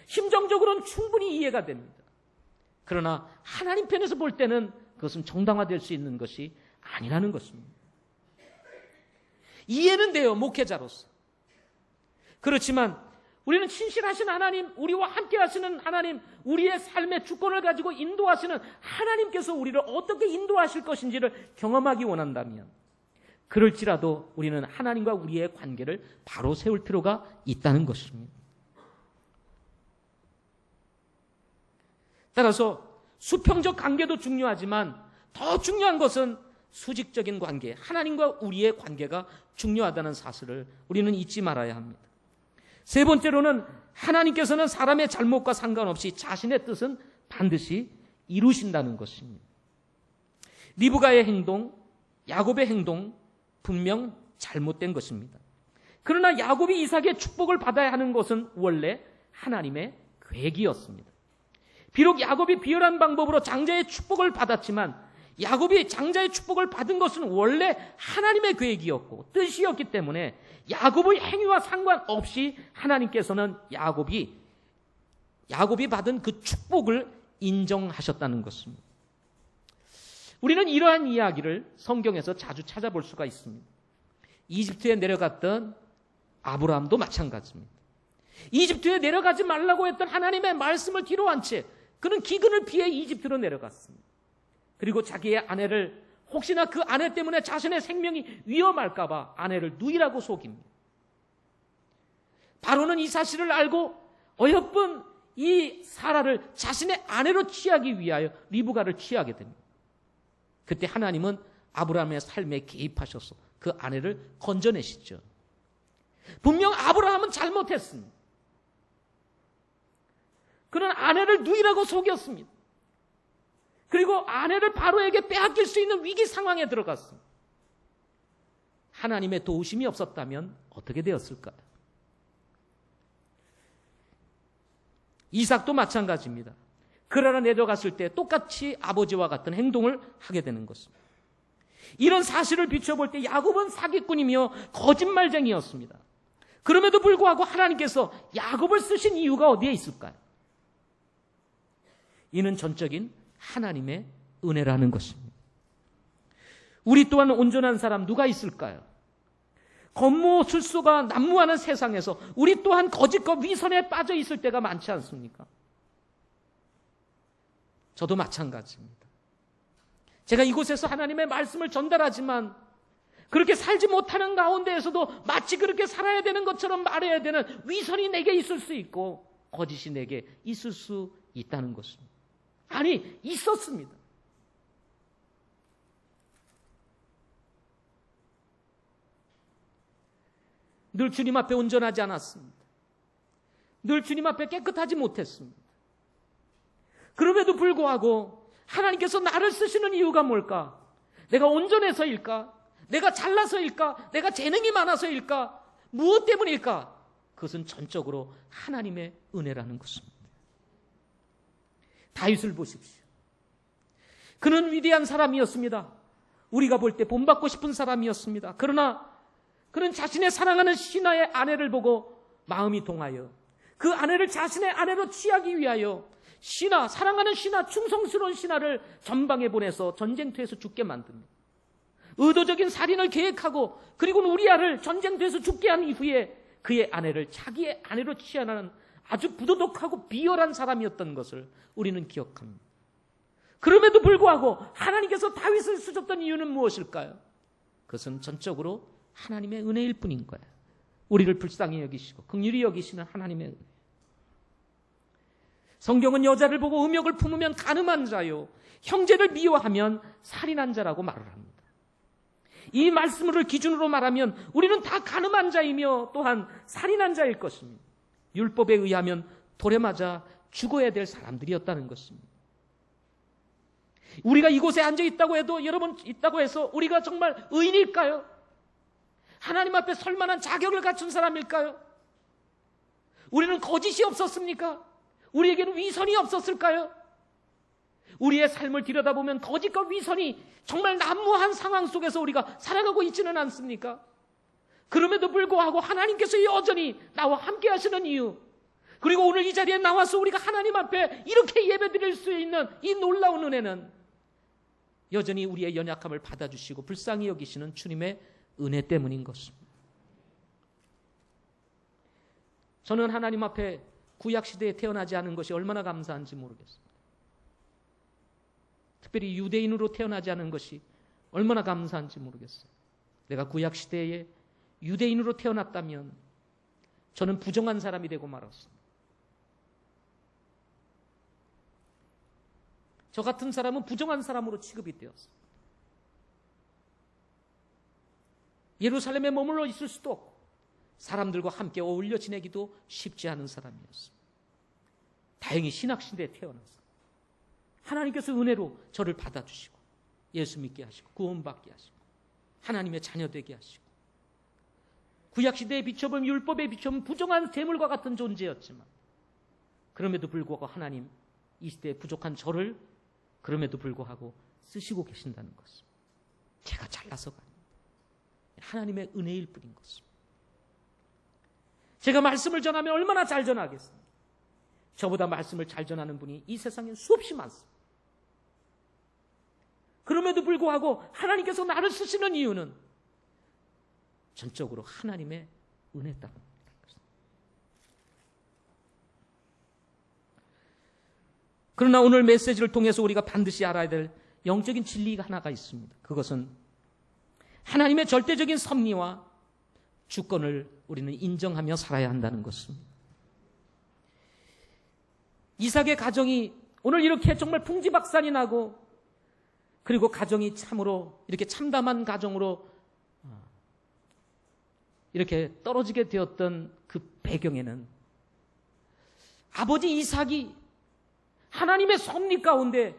심정적으로는 충분히 이해가 됩니다. 그러나 하나님 편에서 볼 때는 그것은 정당화될 수 있는 것이 아니라는 것입니다. 이해는 돼요, 목회자로서. 그렇지만 우리는 신실하신 하나님, 우리와 함께 하시는 하나님, 우리의 삶의 주권을 가지고 인도하시는 하나님께서 우리를 어떻게 인도하실 것인지를 경험하기 원한다면, 그럴지라도 우리는 하나님과 우리의 관계를 바로 세울 필요가 있다는 것입니다. 따라서 수평적 관계도 중요하지만 더 중요한 것은 수직적인 관계, 하나님과 우리의 관계가 중요하다는 사실을 우리는 잊지 말아야 합니다. 세 번째로는 하나님께서는 사람의 잘못과 상관없이 자신의 뜻은 반드시 이루신다는 것입니다. 리브가의 행동, 야곱의 행동 분명 잘못된 것입니다. 그러나 야곱이 이삭의 축복을 받아야 하는 것은 원래 하나님의 계획이었습니다. 비록 야곱이 비열한 방법으로 장자의 축복을 받았지만 야곱이 장자의 축복을 받은 것은 원래 하나님의 계획이었고 뜻이었기 때문에 야곱의 행위와 상관없이 하나님께서는 야곱이 받은 그 축복을 인정하셨다는 것입니다. 우리는 이러한 이야기를 성경에서 자주 찾아볼 수가 있습니다. 이집트에 내려갔던 아브라함도 마찬가지입니다. 이집트에 내려가지 말라고 했던 하나님의 말씀을 뒤로한 채 그는 기근을 피해 이집트로 내려갔습니다. 그리고 자기의 아내를 혹시나 그 아내 때문에 자신의 생명이 위험할까 봐 아내를 누이라고 속입니다. 바로는 이 사실을 알고 어여쁜 이 사라를 자신의 아내로 취하기 위하여 리브가를 취하게 됩니다. 그때 하나님은 아브라함의 삶에 개입하셔서 그 아내를 건져내시죠. 분명 아브라함은 잘못했습니다. 그는 아내를 누이라고 속였습니다. 그리고 아내를 바로에게 빼앗길 수 있는 위기 상황에 들어갔습니다. 하나님의 도우심이 없었다면 어떻게 되었을까요? 이삭도 마찬가지입니다. 그러나 내려갔을 때 똑같이 아버지와 같은 행동을 하게 되는 것입니다. 이런 사실을 비춰볼 때 야곱은 사기꾼이며 거짓말쟁이였습니다. 그럼에도 불구하고 하나님께서 야곱을 쓰신 이유가 어디에 있을까요? 이는 전적인 하나님의 은혜라는 것입니다. 우리 또한 온전한 사람 누가 있을까요? 권모 술수가 난무하는 세상에서 우리 또한 거짓과 위선에 빠져 있을 때가 많지 않습니까? 저도 마찬가지입니다. 제가 이곳에서 하나님의 말씀을 전달하지만 그렇게 살지 못하는 가운데에서도 마치 그렇게 살아야 되는 것처럼 말해야 되는 위선이 내게 있을 수 있고 거짓이 내게 있을 수 있다는 것입니다. 아니, 있었습니다. 늘 주님 앞에 온전하지 않았습니다. 늘 주님 앞에 깨끗하지 못했습니다. 그럼에도 불구하고 하나님께서 나를 쓰시는 이유가 뭘까? 내가 온전해서일까? 내가 잘나서일까? 내가 재능이 많아서일까? 무엇 때문일까? 그것은 전적으로 하나님의 은혜라는 것입니다. 다윗을 보십시오. 그는 위대한 사람이었습니다. 우리가 볼 때 본받고 싶은 사람이었습니다. 그러나 그는 자신의 사랑하는 신하의 아내를 보고 마음이 동하여 그 아내를 자신의 아내로 취하기 위하여 사랑하는 신하, 충성스러운 신하를 전방에 보내서 전쟁터에서 죽게 만듭니다. 의도적인 살인을 계획하고 그리고는 우리아를 전쟁터에서 죽게 한 이후에 그의 아내를 자기의 아내로 취하는 아주 부도덕하고 비열한 사람이었던 것을 우리는 기억합니다. 그럼에도 불구하고 하나님께서 다윗을 쓰셨던 이유는 무엇일까요? 그것은 전적으로 하나님의 은혜일 뿐인 거예요. 우리를 불쌍히 여기시고 긍휼히 여기시는 하나님의 은혜. 성경은 여자를 보고 음욕을 품으면 간음한 자요, 형제를 미워하면 살인한 자라고 말을 합니다. 이 말씀을 기준으로 말하면 우리는 다 간음한 자이며 또한 살인한 자일 것입니다. 율법에 의하면 돌에 맞아 죽어야 될 사람들이었다는 것입니다. 우리가 이곳에 앉아 있다고 해도 여러분 있다고 해서 우리가 정말 의인일까요? 하나님 앞에 설 만한 자격을 갖춘 사람일까요? 우리는 거짓이 없었습니까? 우리에게는 위선이 없었을까요? 우리의 삶을 들여다보면 거짓과 위선이 정말 난무한 상황 속에서 우리가 살아가고 있지는 않습니까? 그럼에도 불구하고 하나님께서 여전히 나와 함께 하시는 이유, 그리고 오늘 이 자리에 나와서 우리가 하나님 앞에 이렇게 예배드릴 수 있는 이 놀라운 은혜는 여전히 우리의 연약함을 받아주시고 불쌍히 여기시는 주님의 은혜 때문인 것입니다. 저는 하나님 앞에 구약시대에 태어나지 않은 것이 얼마나 감사한지 모르겠습니다. 특별히 유대인으로 태어나지 않은 것이 얼마나 감사한지 모르겠어요. 내가 구약시대에 유대인으로 태어났다면 저는 부정한 사람이 되고 말았습니다. 저 같은 사람은 부정한 사람으로 취급이 되었어요. 예루살렘에 머물러 있을 수도 없고 사람들과 함께 어울려 지내기도 쉽지 않은 사람이었어요. 다행히 신학시대에 태어나서 하나님께서 은혜로 저를 받아주시고 예수 믿게 하시고 구원받게 하시고 하나님의 자녀 되게 하시고, 구약시대에 비춰보면 율법에 비춰보면 부정한 재물과 같은 존재였지만 그럼에도 불구하고 하나님 이 시대에 부족한 저를 그럼에도 불구하고 쓰시고 계신다는 것입니다. 제가 잘나서가 아닙니다. 하나님의 은혜일 뿐인 것입니다. 제가 말씀을 전하면 얼마나 잘 전하겠습니까? 저보다 말씀을 잘 전하는 분이 이 세상에 수없이 많습니다. 그럼에도 불구하고 하나님께서 나를 쓰시는 이유는 전적으로 하나님의 은혜 때문입니다. 그러나 오늘 메시지를 통해서 우리가 반드시 알아야 될 영적인 진리가 하나가 있습니다. 그것은 하나님의 절대적인 섭리와 주권을 우리는 인정하며 살아야 한다는 것입니다. 이삭의 가정이 오늘 이렇게 정말 풍지박산이 나고, 그리고 가정이 참으로 이렇게 참담한 가정으로 이렇게 떨어지게 되었던 그 배경에는 아버지 이삭이 하나님의 섭리 가운데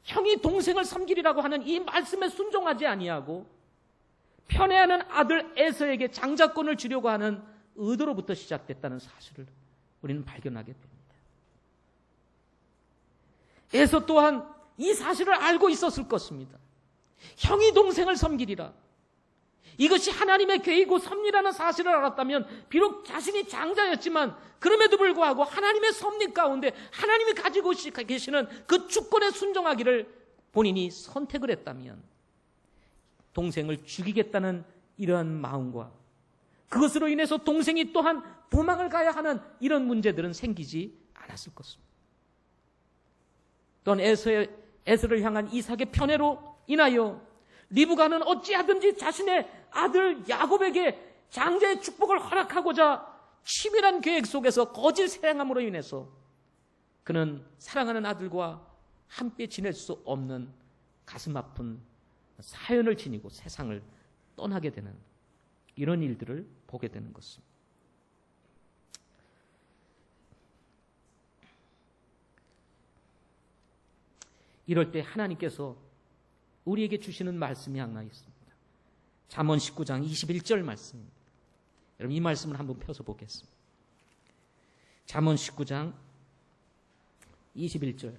형이 동생을 섬기리라고 하는 이 말씀에 순종하지 아니하고 편애하는 아들 에서에게 장자권을 주려고 하는 의도로부터 시작됐다는 사실을 우리는 발견하게 됩니다. 에서 또한 이 사실을 알고 있었을 것입니다. 형이 동생을 섬기리라. 이것이 하나님의 계획이고 섭리라는 사실을 알았다면 비록 자신이 장자였지만 그럼에도 불구하고 하나님의 섭리 가운데 하나님이 가지고 계시는 그 주권에 순종하기를 본인이 선택을 했다면 동생을 죽이겠다는 이러한 마음과 그것으로 인해서 동생이 또한 도망을 가야 하는 이런 문제들은 생기지 않았을 것입니다. 또한 에서를 향한 이삭의 편애로 인하여 리브가는 어찌하든지 자신의 아들 야곱에게 장자의 축복을 허락하고자 치밀한 계획 속에서 거짓 세행함으로 인해서 그는 사랑하는 아들과 함께 지낼 수 없는 가슴 아픈 사연을 지니고 세상을 떠나게 되는 이런 일들을 보게 되는 것입니다. 이럴 때 하나님께서 우리에게 주시는 말씀이 하나 있습니다. 잠언 19장 21절 말씀입니다. 여러분 이 말씀을 한번 펴서 보겠습니다. 잠언 19장 21절.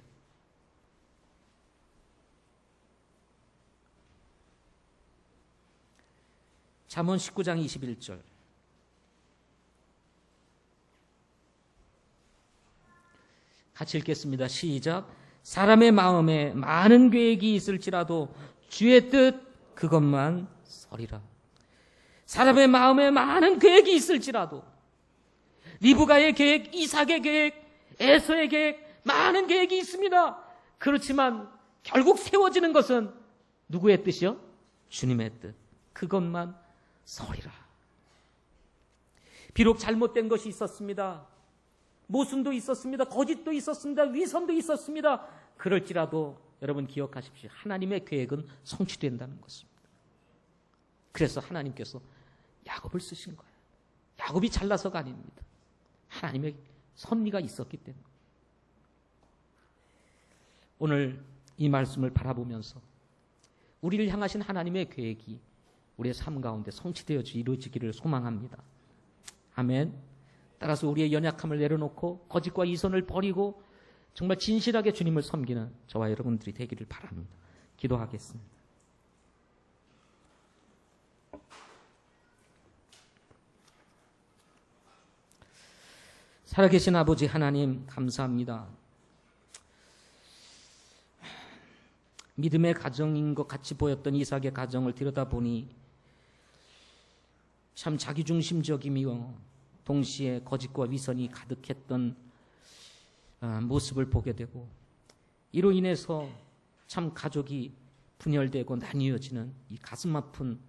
잠언 19장 21절. 같이 읽겠습니다. 시작. 사람의 마음에 많은 계획이 있을지라도 주의 뜻 그것만 서리라. 사람의 마음에 많은 계획이 있을지라도 리브가의 계획, 이삭의 계획, 에서의 계획, 많은 계획이 있습니다. 그렇지만 결국 세워지는 것은 누구의 뜻이요? 주님의 뜻. 그것만 서리라. 비록 잘못된 것이 있었습니다. 모순도 있었습니다. 거짓도 있었습니다. 위선도 있었습니다. 그럴지라도 여러분 기억하십시오. 하나님의 계획은 성취된다는 것입니다. 그래서 하나님께서 야곱을 쓰신 거예요. 야곱이 잘나서가 아닙니다. 하나님의 섭리가 있었기 때문에. 오늘 이 말씀을 바라보면서 우리를 향하신 하나님의 계획이 우리의 삶 가운데 성취되어 이루어지기를 소망합니다. 아멘. 따라서 우리의 연약함을 내려놓고 거짓과 이선을 버리고 정말 진실하게 주님을 섬기는 저와 여러분들이 되기를 바랍니다. 기도하겠습니다. 살아계신 아버지 하나님 감사합니다. 믿음의 가정인 것 같이 보였던 이삭의 가정을 들여다보니 참 자기중심적이며 동시에 거짓과 위선이 가득했던 모습을 보게 되고, 이로 인해서 참 가족이 분열되고 나뉘어지는 이 가슴 아픈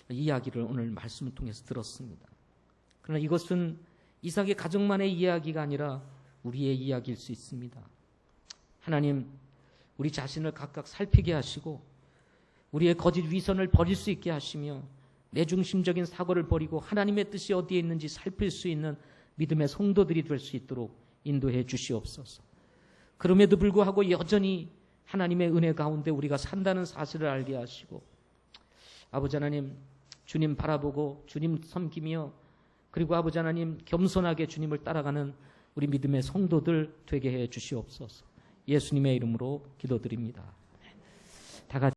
이야기를 오늘 말씀을 통해서 들었습니다. 그러나 이것은 이삭의 가족만의 이야기가 아니라 우리의 이야기일 수 있습니다. 하나님, 우리 자신을 각각 살피게 하시고 우리의 거짓 위선을 버릴 수 있게 하시며 내중심적인 사고를 버리고 하나님의 뜻이 어디에 있는지 살필 수 있는 믿음의 성도들이 될 수 있도록 인도해 주시옵소서. 그럼에도 불구하고 여전히 하나님의 은혜 가운데 우리가 산다는 사실을 알게 하시고, 아버지 하나님, 주님 바라보고 주님 섬기며, 그리고 아버지 하나님 겸손하게 주님을 따라가는 우리 믿음의 성도들 되게 해 주시옵소서. 예수님의 이름으로 기도드립니다. 다 같이